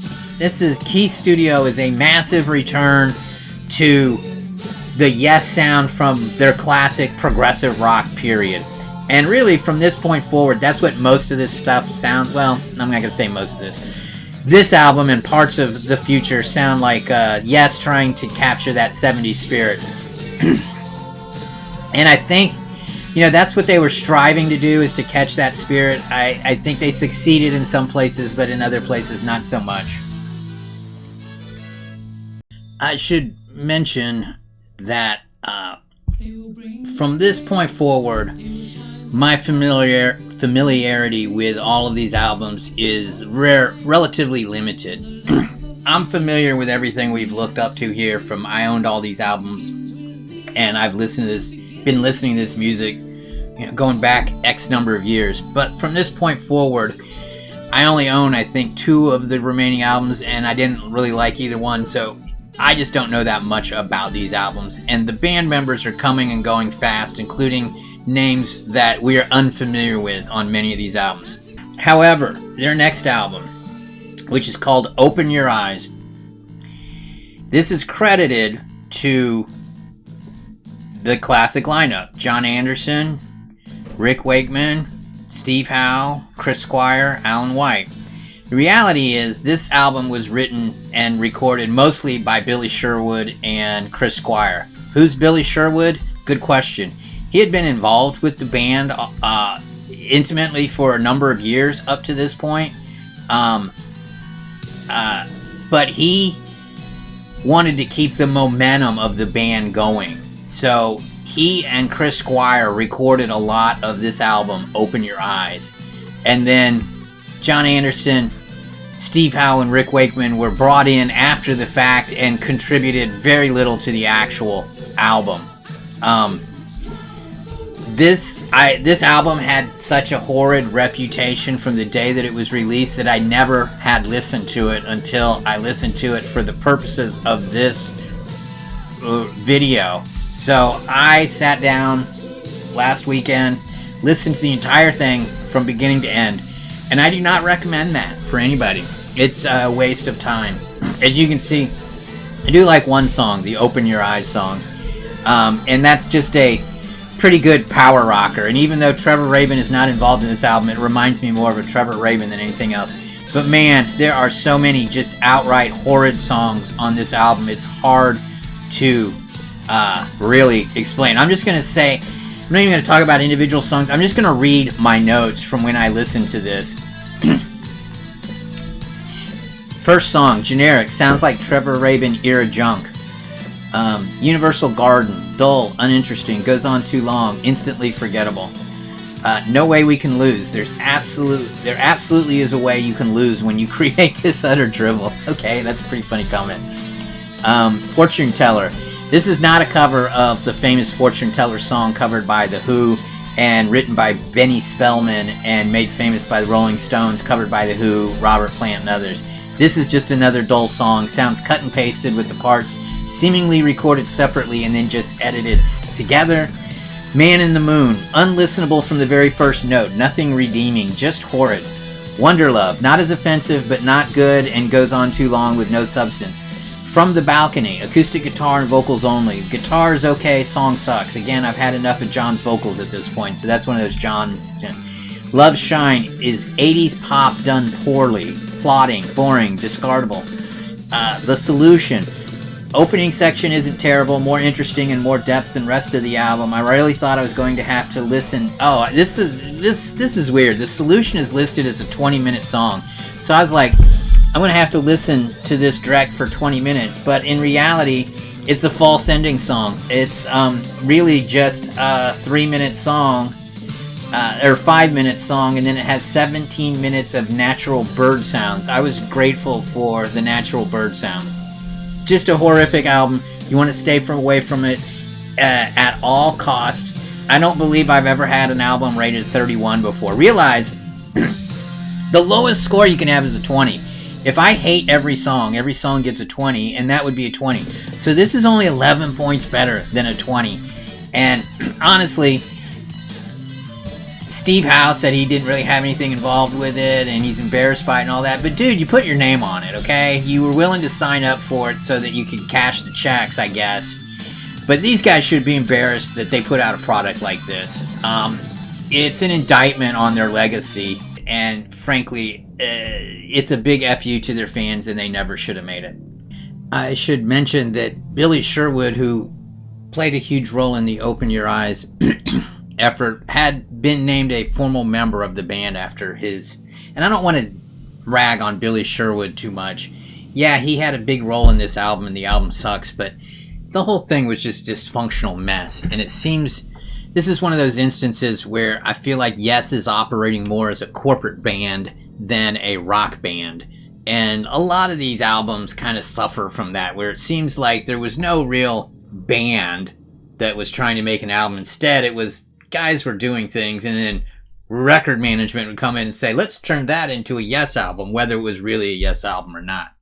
Key Studio is a massive return to the Yes sound from their classic progressive rock period. And really, from this point forward, that's what most of this stuff sounds... Well, I'm not going to say most of this. This album and parts of the future sound like Yes trying to capture that 70s spirit. And I think, that's what they were striving to do, is to catch that spirit. I think they succeeded in some places, but in other places, not so much. I should mention that from this point forward, my familiarity with all of these albums is relatively limited. I'm familiar with everything we've looked up to here. From I owned all these albums, and I've been listening to this music, going back X number of years. But from this point forward, I only own, I think, 2 of the remaining albums, and I didn't really like either one, so I just don't know that much about these albums. And the band members are coming and going fast, including names that we are unfamiliar with on many of these albums. However, their next album, which is called Open Your Eyes, this is credited to the classic lineup: John Anderson, Rick Wakeman, Steve Howe, Chris Squire, Alan White. The reality is, this album was written and recorded mostly by Billy Sherwood and Chris Squire. Who's Billy Sherwood? Good question. He had been involved with the band intimately for a number of years up to this point. But he wanted to keep the momentum of the band going. So he and Chris Squire recorded a lot of this album, Open Your Eyes. And then John Anderson, Steve Howe, and Rick Wakeman were brought in after the fact and contributed very little to the actual album. This album had such a horrid reputation from the day that it was released that I never had listened to it until I listened to it for the purposes of this video. So I sat down last weekend, listened to the entire thing from beginning to end, and I do not recommend that for anybody. It's a waste of time. As you can see, I do like one song, the Open Your Eyes song, and that's just a pretty good power rocker. And even though Trevor Rabin is not involved in this album, it reminds me more of a Trevor Rabin than anything else. But man, there are so many just outright horrid songs on this album. It's hard to really explain. I'm just going to say, I'm not even going to talk about individual songs. I'm just going to read my notes from when I listened to this. First song, generic, sounds like Trevor Rabin era junk. Universal Garden, dull, uninteresting, goes on too long, instantly forgettable. No way we can lose. There absolutely is a way you can lose when you create this utter drivel. Okay, that's a pretty funny comment. Fortune Teller. This is not a cover of the famous Fortune Teller song covered by The Who and written by Benny Spellman and made famous by the Rolling Stones, covered by The Who, Robert Plant, and others. This is just another dull song. Sounds cut and pasted with the parts seemingly recorded separately and then just edited together. Man in the Moon, unlistenable from the very first note, nothing redeeming, just horrid. Wonderlove, not as offensive but not good and goes on too long with no substance. From the Balcony, acoustic guitar and vocals only. Guitar is okay, song sucks. Again, I've had enough of John's vocals at this point, so that's one of those John. Love Shine is 80s pop done poorly, plotting, boring, discardable. The Solution. Opening section isn't terrible, more interesting and more depth than rest of the album. I really thought I was going to have to listen. Oh, this is weird. The Solution is listed as a 20-minute song. So I was like, I'm going to have to listen to this direct for 20 minutes. But in reality, it's a false ending song. It's really just a 3-minute song, or 5-minute song, and then it has 17 minutes of natural bird sounds. I was grateful for the natural bird sounds. Just a horrific album. You want to stay away from it at all costs. I don't believe I've ever had an album rated 31 before. Realize the lowest score you can have is a 20. If I hate every song gets a 20, and that would be a 20. So this is only 11 points better than a 20. And honestly, Steve Howe said he didn't really have anything involved with it, and he's embarrassed by it and all that. But dude, you put your name on it, okay? You were willing to sign up for it so that you could cash the checks, I guess. But these guys should be embarrassed that they put out a product like this. It's an indictment on their legacy, and frankly, it's a big FU to their fans, and they never should have made it. I should mention that Billy Sherwood, who played a huge role in the Open Your Eyes effort, had been named a formal member of the band after his... And I don't want to rag on Billy Sherwood too much. Yeah, he had a big role in this album, and the album sucks, but the whole thing was just a dysfunctional mess, and it seems... This is one of those instances where I feel like Yes is operating more as a corporate band than a rock band. And a lot of these albums kind of suffer from that, where it seems like there was no real band that was trying to make an album. Instead, it was guys were doing things, and then record management would come in and say, let's turn that into a Yes album, whether it was really a Yes album or not.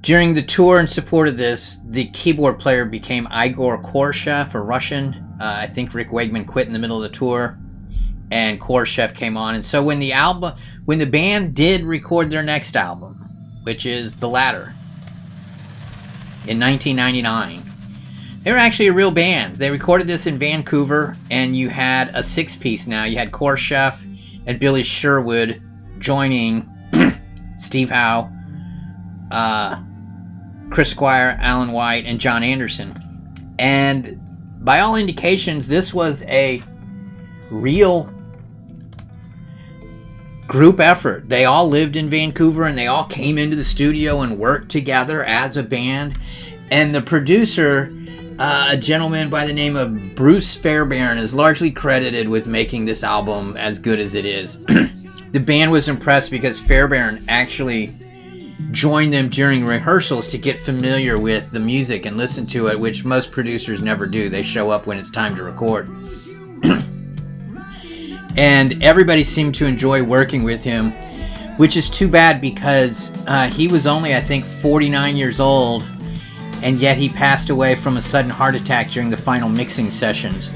During the tour in support of this, the keyboard player became Igor Korshev, a Russian. I think Rick Wegman quit in the middle of the tour, and Korshev came on. And so when the band did record their next album, which is The Ladder, in 1999, they were actually a real band. They recorded this in Vancouver, and you had a six-piece now. You had Korshev and Billy Sherwood joining Steve Howe, Chris Squire, Alan White, and John Anderson. And by all indications, this was a real group effort. They all lived in Vancouver, and they all came into the studio and worked together as a band. And the producer, a gentleman by the name of Bruce Fairbairn, is largely credited with making this album as good as it is. The band was impressed because Fairbairn actually joined them during rehearsals to get familiar with the music and listen to it, which most producers never do. They show up when it's time to record. And everybody seemed to enjoy working with him, which is too bad because he was only, I think, 49 years old, and yet he passed away from a sudden heart attack during the final mixing sessions.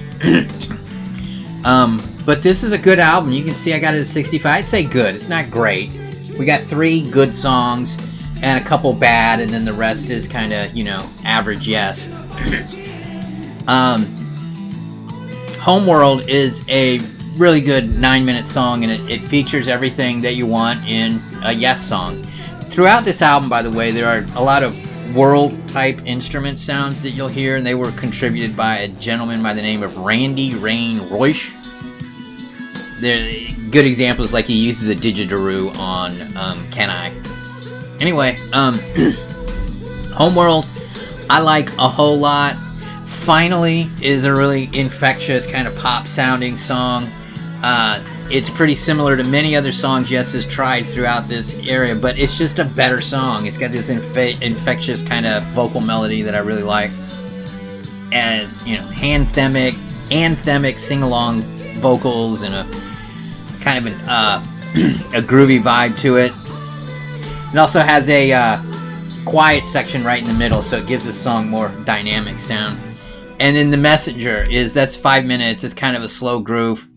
But this is a good album. You can see I got it at 65. I'd say good. It's not great. We got 3 good songs and a couple bad, and then the rest is kind of, average Yes. Homeworld is a really good 9-minute song, and it features everything that you want in a Yes song. Throughout this album, by the way, there are a lot of world-type instrument sounds that you'll hear, and they were contributed by a gentleman by the name of Randy Rain Royce. They're good examples, like he uses a didgeridoo on Can I. Anyway, Homeworld, I like a whole lot. Finally is a really infectious kind of pop-sounding song. It's pretty similar to many other songs Yes has tried throughout this area, but it's just a better song. It's got this infectious kind of vocal melody that I really like. And, anthemic sing-along vocals and a kind of a groovy vibe to it. It also has a quiet section right in the middle, so it gives the song more dynamic sound. And then The Messenger that's 5 minutes. It's kind of a slow groove.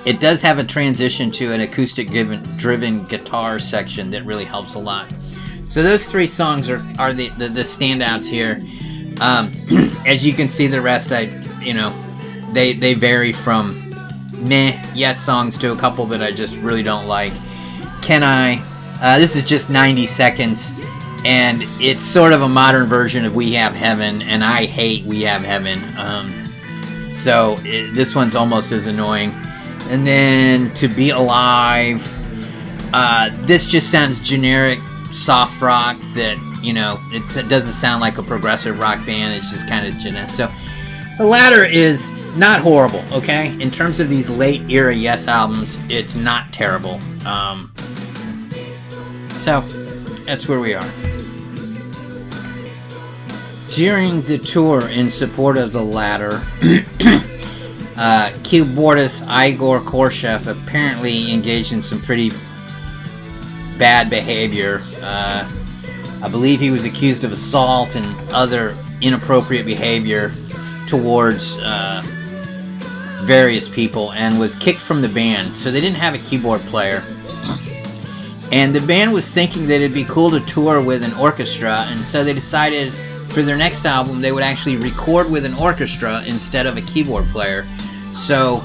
It does have a transition to an acoustic-driven guitar section that really helps a lot. So those 3 songs are the standouts here. As you can see, the rest, they vary from meh Yes songs to a couple that I just really don't like. Can I? This is just 90 seconds, and it's sort of a modern version of We Have Heaven, and I hate We Have Heaven. So this one's almost as annoying. And then To Be Alive, this just sounds generic soft rock that, it doesn't sound like a progressive rock band. It's just kind of generic. So The Ladder is not horrible, okay? In terms of these late era Yes albums, it's not terrible. So that's where we are. During the tour in support of The Ladder, keyboardist Igor Korshev apparently engaged in some pretty bad behavior. I believe he was accused of assault and other inappropriate behavior towards various people, and was kicked from the band. So they didn't have a keyboard player. And the band was thinking that it'd be cool to tour with an orchestra, and so they decided, for their next album, they would actually record with an orchestra instead of a keyboard player. So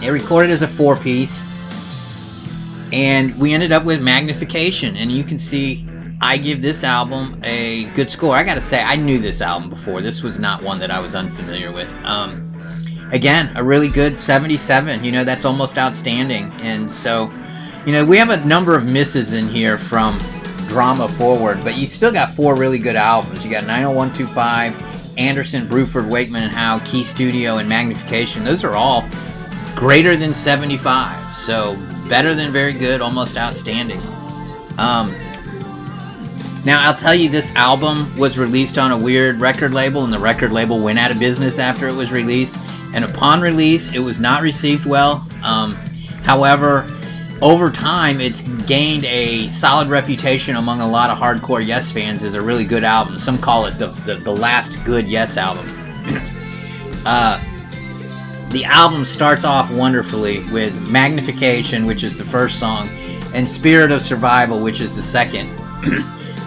they recorded as a 4-piece, and we ended up with Magnification. And you can see I give this album a good score. I gotta say, I knew this album before. This was not one that I was unfamiliar with. Again, a really good 77. You know, that's almost outstanding. And so, you know, we have a number of misses in here from Drama forward, but you still got 4 really good albums. You got 90125, Anderson, Bruford, Wakeman and Howe, Key Studio, and Magnification. Those are all greater than 75. So better than very good, almost outstanding. Now, I'll tell you, this album was released on a weird record label, and the record label went out of business after it was released. And upon release, it was not received well. However, over time, it's gained a solid reputation among a lot of hardcore Yes fans as a really good album. Some call it the last good Yes album. The album starts off wonderfully with Magnification, which is the first song, and Spirit of Survival, which is the second.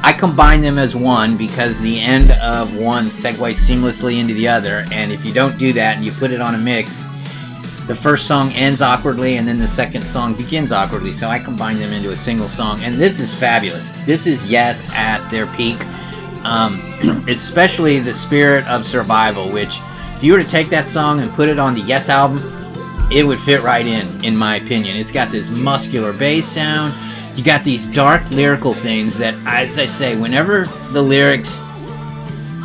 I combine them as one because the end of one segues seamlessly into the other, and if you don't do that and you put it on a mix, the first song ends awkwardly and then the second song begins awkwardly, so I combine them into a single song, and this is fabulous. This is Yes at their peak, especially the Spirit of Survival, which if you were to take that song and put it on the Yes album, it would fit right in my opinion. It's got this muscular bass sound. You got these dark lyrical things that, as I say, whenever the lyrics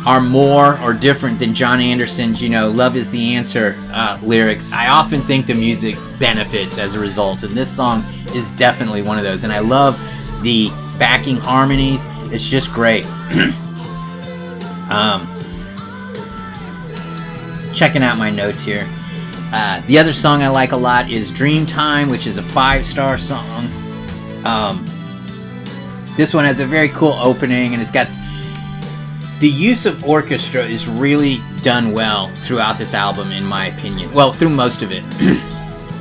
are more or different than John Anderson's, you know, Love is the Answer lyrics, I often think the music benefits as a result, and this song is definitely one of those. And I love the backing harmonies. It's just great. Checking out my notes here. The other song I like a lot is Dreamtime, which is a 5-star song. This one has a very cool opening, and it's got the use of orchestra is really done well throughout this album, in my opinion. Well, through most of it.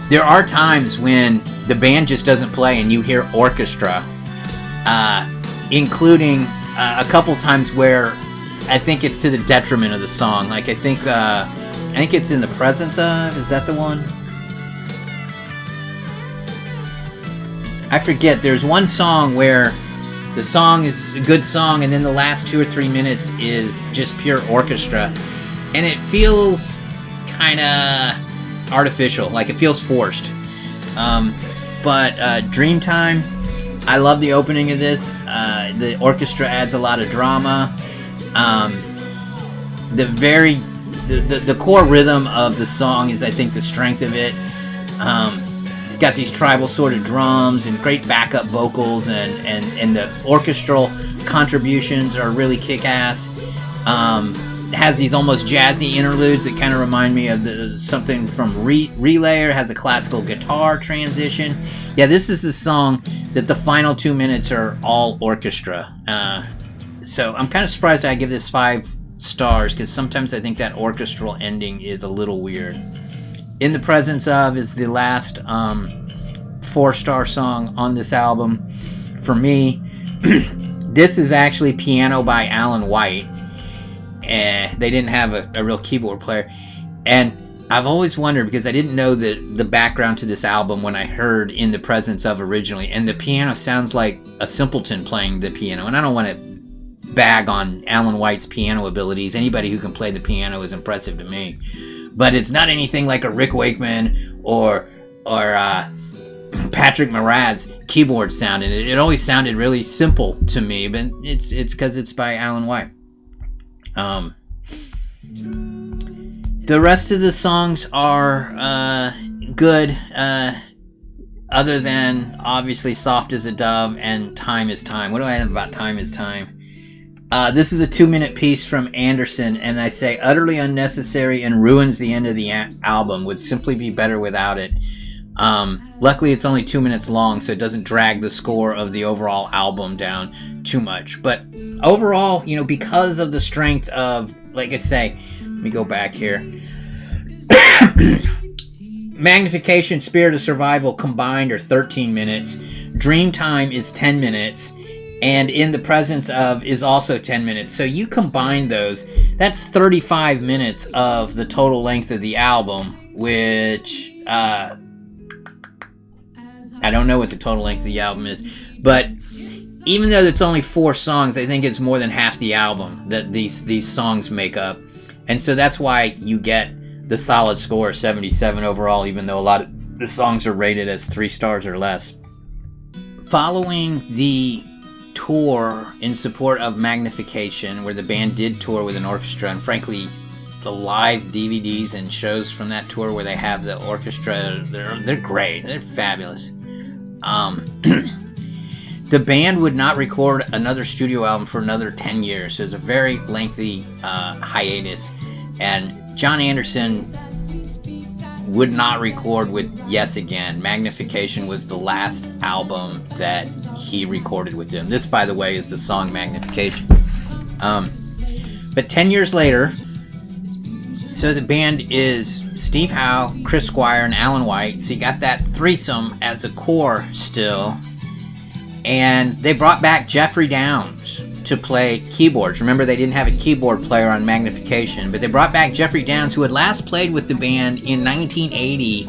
There are times when the band just doesn't play and you hear orchestra, including a couple times where I think it's to the detriment of the song. Like I think it's In the Presence Of. Is that the one? I forget. There's one song where the song is a good song, and then the last 2 or 3 minutes is just pure orchestra, and it feels kind of artificial, like it feels forced. But Dreamtime, I love the opening of this. The orchestra adds a lot of drama. The core rhythm of the song is, I think, the strength of it. It's got these tribal sort of drums and great backup vocals, and the orchestral contributions are really kick-ass. It has these almost jazzy interludes that kind of remind me of something from Relayer. It has a classical guitar transition. Yeah, this is the song that the final 2 minutes are all orchestra. So I'm kind of surprised I give this 5 stars, because sometimes I think that orchestral ending is a little weird. In the Presence Of is the last 4-star song on this album for me. This is actually piano by Alan White. They didn't have a real keyboard player, and I've always wondered, because I didn't know the background to this album when I heard In the Presence Of originally, and the piano sounds like a simpleton playing the piano. And I don't want to bag on Alan White's piano abilities. Anybody who can play the piano is impressive to me, but it's not anything like a Rick Wakeman or Patrick Morad's keyboard sound, and it always sounded really simple to me. But it's because it's by Alan White. The rest of the songs are good, other than obviously Soft as a Dove and Time is Time. What do I have about Time is Time? This is a 2-minute piece from Anderson, and I say utterly unnecessary and ruins the end of the album. Would simply be better without it. Luckily it's only 2 minutes long, so it doesn't drag the score of the overall album down too much. But overall, you know, because of the strength of, like I say, let me go back here. Magnification, Spirit of Survival combined are 13 minutes. Dreamtime is 10 minutes. and In the Presence of is also 10 minutes. So you combine those, that's 35 minutes of the total length of the album, which I don't know what the total length of the album is, but even though it's only 4 songs, I think it's more than half the album that these songs make up. And so that's why you get the solid score, 77 overall, even though a lot of the songs are rated as 3 stars or less. Following the tour in support of Magnification, where the band did tour with an orchestra, and frankly, the live DVDs and shows from that tour where they have the orchestra, they're great. They're fabulous. The band would not record another studio album for another 10 years. So it was a very lengthy hiatus. And Jon Anderson would not record with Yes again. Magnification was the last album that he recorded with them. This, by the way, is the song Magnification. But 10 years later, so the band is Steve Howe, Chris Squire, and Alan White. So you got that threesome as a core still. And they brought back Jeffrey Downs to play keyboards. Remember, they didn't have a keyboard player on Magnification, but they brought back Jeffrey Downs, who had last played with the band in 1980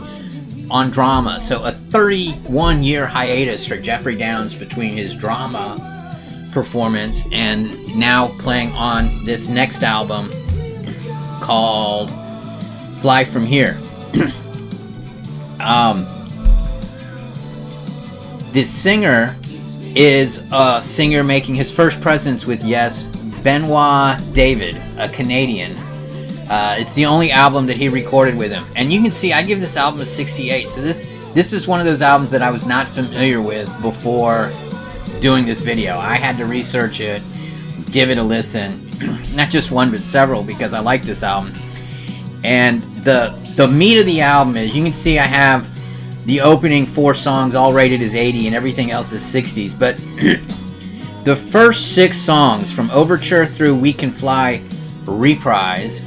on Drama. So a 31-year hiatus for Jeffrey Downs between his Drama performance and now playing on this next album called Fly From Here. This singer is a singer making his first presence with Yes, Benoit David, a Canadian. It's the only album that he recorded with him. And you can see, I give this album a 68. So this is one of those albums that I was not familiar with before doing this video. I had to research it, give it a listen. Not just one, but several, because I like this album. And the meat of the album is, you can see I have the opening 4 songs all rated as 80 and everything else is 60s. But the first 6 songs, from Overture through We Can Fly Reprise,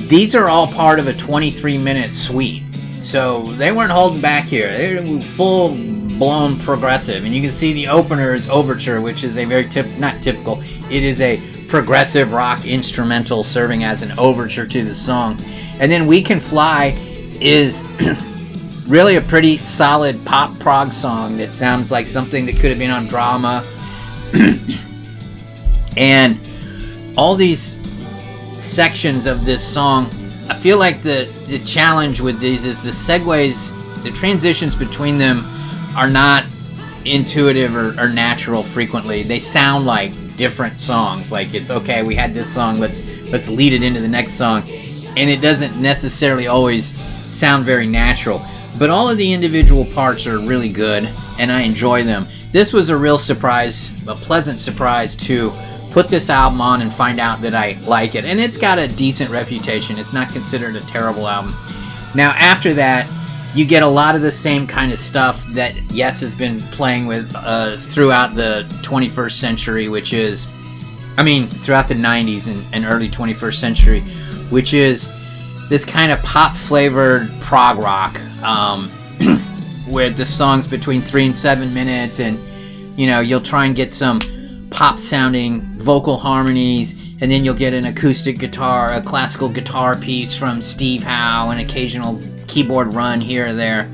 these are all part of a 23-minute suite. So they weren't holding back here. They were full-blown progressive. And you can see the opener is Overture, which is a very not typical. It is a progressive rock instrumental serving as an overture to the song. And then We Can Fly is really a pretty solid pop prog song that sounds like something that could have been on Drama. And all these sections of this song, I feel like the challenge with these is the segues, the transitions between them are not intuitive or natural frequently. They sound like different songs. Like, it's okay, we had this song, let's lead it into the next song, and it doesn't necessarily always sound very natural. But all of the individual parts are really good, and I enjoy them. This was a real surprise, a pleasant surprise to put this album on and find out that I like it. And it's got a decent reputation. It's not considered a terrible album. Now, after that, you get a lot of the same kind of stuff that Yes has been playing with throughout the 21st century, which is, throughout the 90s and early 21st century, which is this kind of pop-flavored prog rock, where the songs between 3 and 7 minutes, and, you'll try and get some pop-sounding vocal harmonies, and then you'll get an acoustic guitar, a classical guitar piece from Steve Howe, an occasional keyboard run here or there.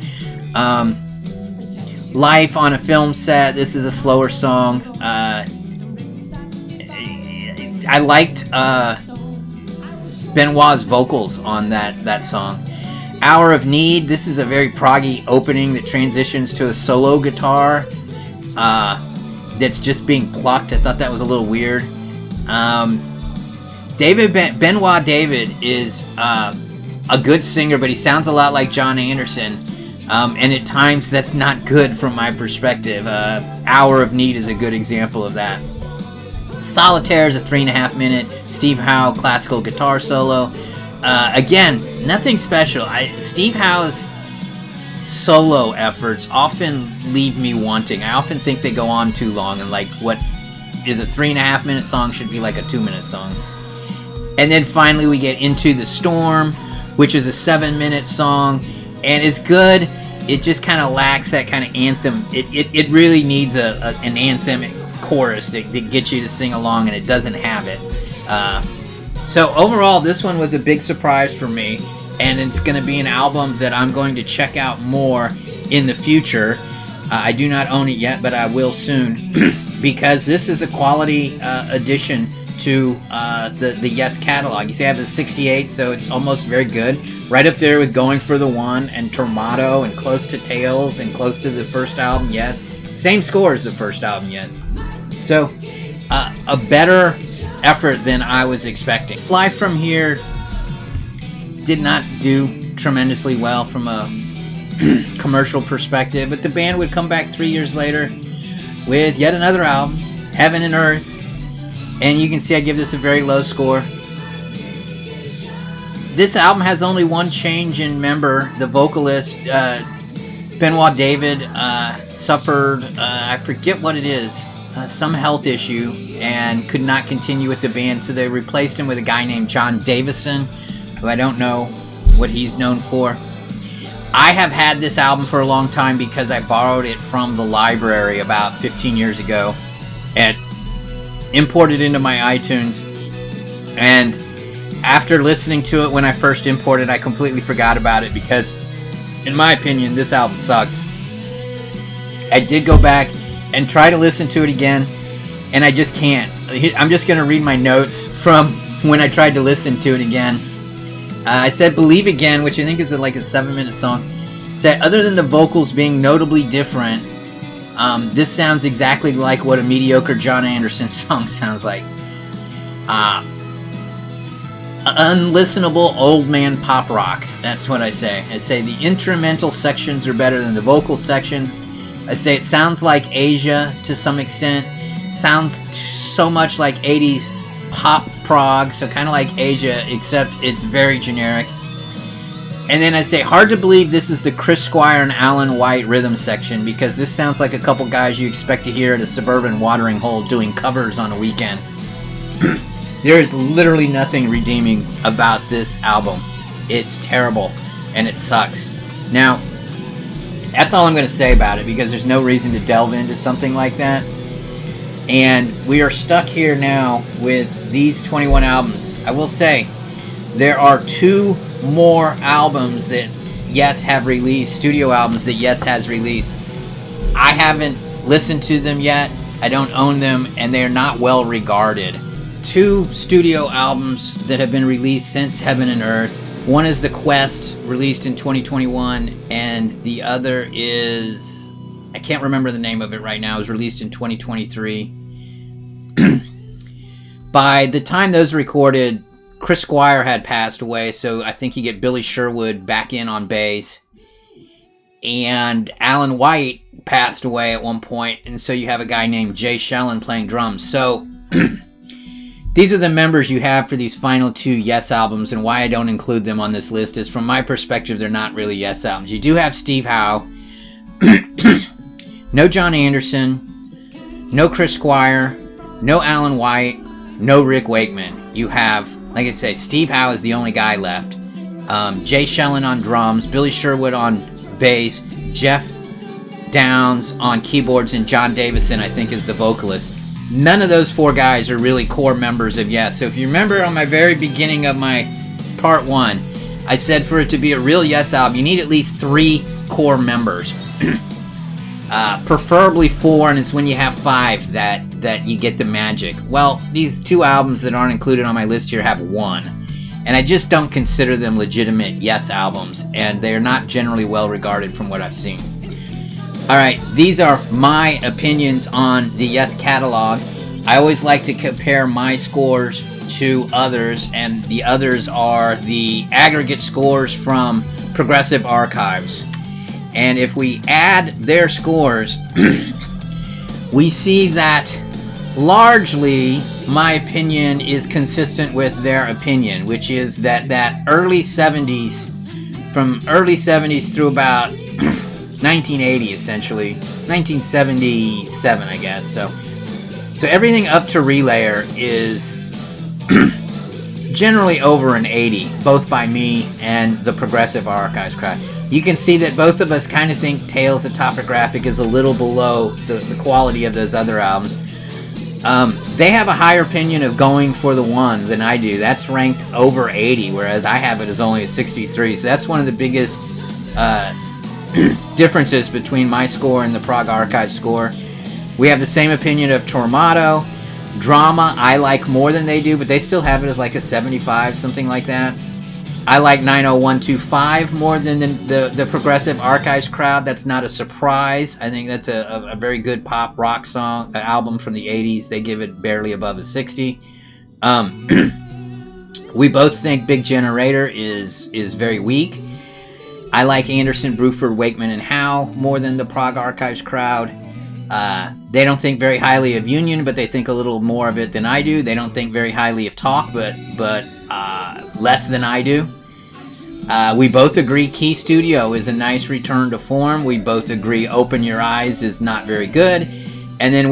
Life on a Film Set, this is a slower song. I liked Benoit's vocals on that song. Hour of Need, this is a very proggy opening that transitions to a solo guitar that's just being plucked. I thought that was a little weird. Benoit David is a good singer, but he sounds a lot like Jon Anderson, and at times that's not good from my perspective. Hour of Need is a good example of that. Solitaire is a 3.5 minute Steve Howe classical guitar solo. Again, nothing special. Steve Howe's solo efforts often leave me wanting. I often think they go on too long, and like what is a 3.5 minute song should be like a 2 minute song. And then finally we get Into the Storm, which is a 7-minute song, and it's good. It just kind of lacks that kind of anthem. It really needs an anthemic chorus that gets you to sing along, and it doesn't have it. So overall, this one was a big surprise for me, and it's going to be an album that I'm going to check out more in the future. I do not own it yet, but I will soon, because this is a quality addition to the Yes catalog. You see I have the 68, so it's almost very good. Right up there with Going for the One and Tormato and close to Tales and close to the first album, Yes. Same score as the first album, Yes. So, a better effort than I was expecting. Fly From Here did not do tremendously well from a commercial perspective, but the band would come back 3 years later with yet another album, Heaven and Earth, and you can see I give this a very low score. This album has only one change in member. The vocalist, Benoit David, suffered, I forget what it is, some health issue, and could not continue with the band, so they replaced him with a guy named John Davison, who I don't know what he's known for. I have had this album for a long time because I borrowed it from the library about 15 years ago and imported it into my iTunes, and after listening to it when I first imported, I completely forgot about it because, in my opinion, this album sucks. I did go back and try to listen to it again, and I just can't. I'm just going to read my notes from when I tried to listen to it again. I said Believe Again, which I think is like a 7-minute song. Said, other than the vocals being notably different, this sounds exactly like what a mediocre John Anderson song sounds like. Unlistenable old man pop rock. That's what I say. I say the instrumental sections are better than the vocal sections. I say it sounds like Asia to some extent. Sounds so much like 80s pop prog, so kind of like Asia, except it's very generic. And then I say, hard to believe this is the Chris Squire and Alan White rhythm section, because this sounds like a couple guys you expect to hear at a suburban watering hole doing covers on a weekend. There is literally nothing redeeming about this album. It's terrible, and it sucks. Now, that's all I'm going to say about it, because there's no reason to delve into something like that. And we are stuck here now with these 21 albums. I will say, there are 2 more albums that Yes have released, studio albums that Yes has released. I haven't listened to them yet. I don't own them, and they're not well regarded. 2 studio albums that have been released since Heaven and Earth. One is The Quest, released in 2021, and the other is, I can't remember the name of it right now. It was released in 2023. By the time those recorded, Chris Squire had passed away, so I think you get Billy Sherwood back in on bass. And Alan White passed away at one point, and so you have a guy named Jay Shellen playing drums. So these are the members you have for these final 2 Yes albums, and why I don't include them on this list is, from my perspective, they're not really Yes albums. You do have Steve Howe, no John Anderson, no Chris Squire, no Alan White, no Rick Wakeman. You have, like I say, Steve Howe is the only guy left. Jay Shellen on drums, Billy Sherwood on bass, Jeff Downs on keyboards, and John Davison, I think, is the vocalist. None of those 4 guys are really core members of Yes. So if you remember on my very beginning of my part 1, I said for it to be a real Yes album, you need at least 3 core members. Preferably 4, and it's when you have 5 that you get the magic. Well, these 2 albums that aren't included on my list here have 1. And I just don't consider them legitimate Yes albums, and they're not generally well regarded from what I've seen. Alright, these are my opinions on the Yes catalog. I always like to compare my scores to others, and the others are the aggregate scores from Progressive Archives. And if we add their scores, we see that largely my opinion is consistent with their opinion, which is that early 70s, from early 70s through about 1980 essentially, 1977 I guess. So everything up to Relayer is generally over an 80, both by me and the Progressive Archives crowd. You can see that both of us kind of think Tales of Topographic is a little below the quality of those other albums. They have a higher opinion of Going for the One than I do. That's ranked over 80, whereas I have it as only a 63. So that's one of the biggest differences between my score and the Prog Archive score. We have the same opinion of Tormato. Drama I like more than they do, but they still have it as like a 75, something like that. I like 90125 more than the Progressive Archives crowd. That's not a surprise. I think that's a very good pop rock song, album from the 80s. They give it barely above a 60. We both think Big Generator is very weak. I like Anderson, Bruford, Wakeman, and Howe more than the Prog Archives crowd. They don't think very highly of Union, but they think a little more of it than I do. They don't think very highly of Talk, but less than I do. We both agree Key Studio is a nice return to form. We both agree Open Your Eyes is not very good. And then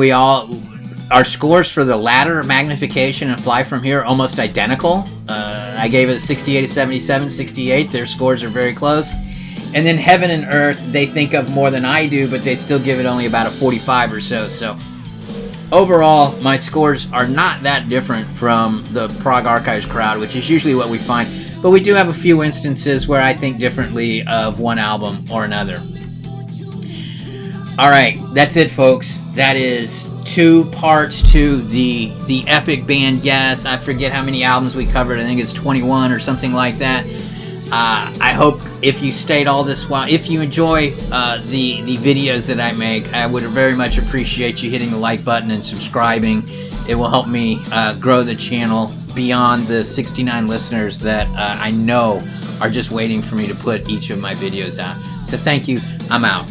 our scores for the latter, Magnification and Fly From Here, are almost identical. I gave it a 68, a 77, 68. Their scores are very close. And then Heaven and Earth, they think of more than I do, but they still give it only about a 45 or so. So overall, my scores are not that different from the Prog Archives crowd, which is usually what we find. But we do have a few instances where I think differently of one album or another. All right, that's it, folks. That is 2 parts to the Epic Band Yes. I forget how many albums we covered. I think it's 21 or something like that. I hope if you stayed all this while, if you enjoy the videos that I make, I would very much appreciate you hitting the like button and subscribing. It will help me grow the channel beyond the 69 listeners that I know are just waiting for me to put each of my videos out. So thank you. I'm out.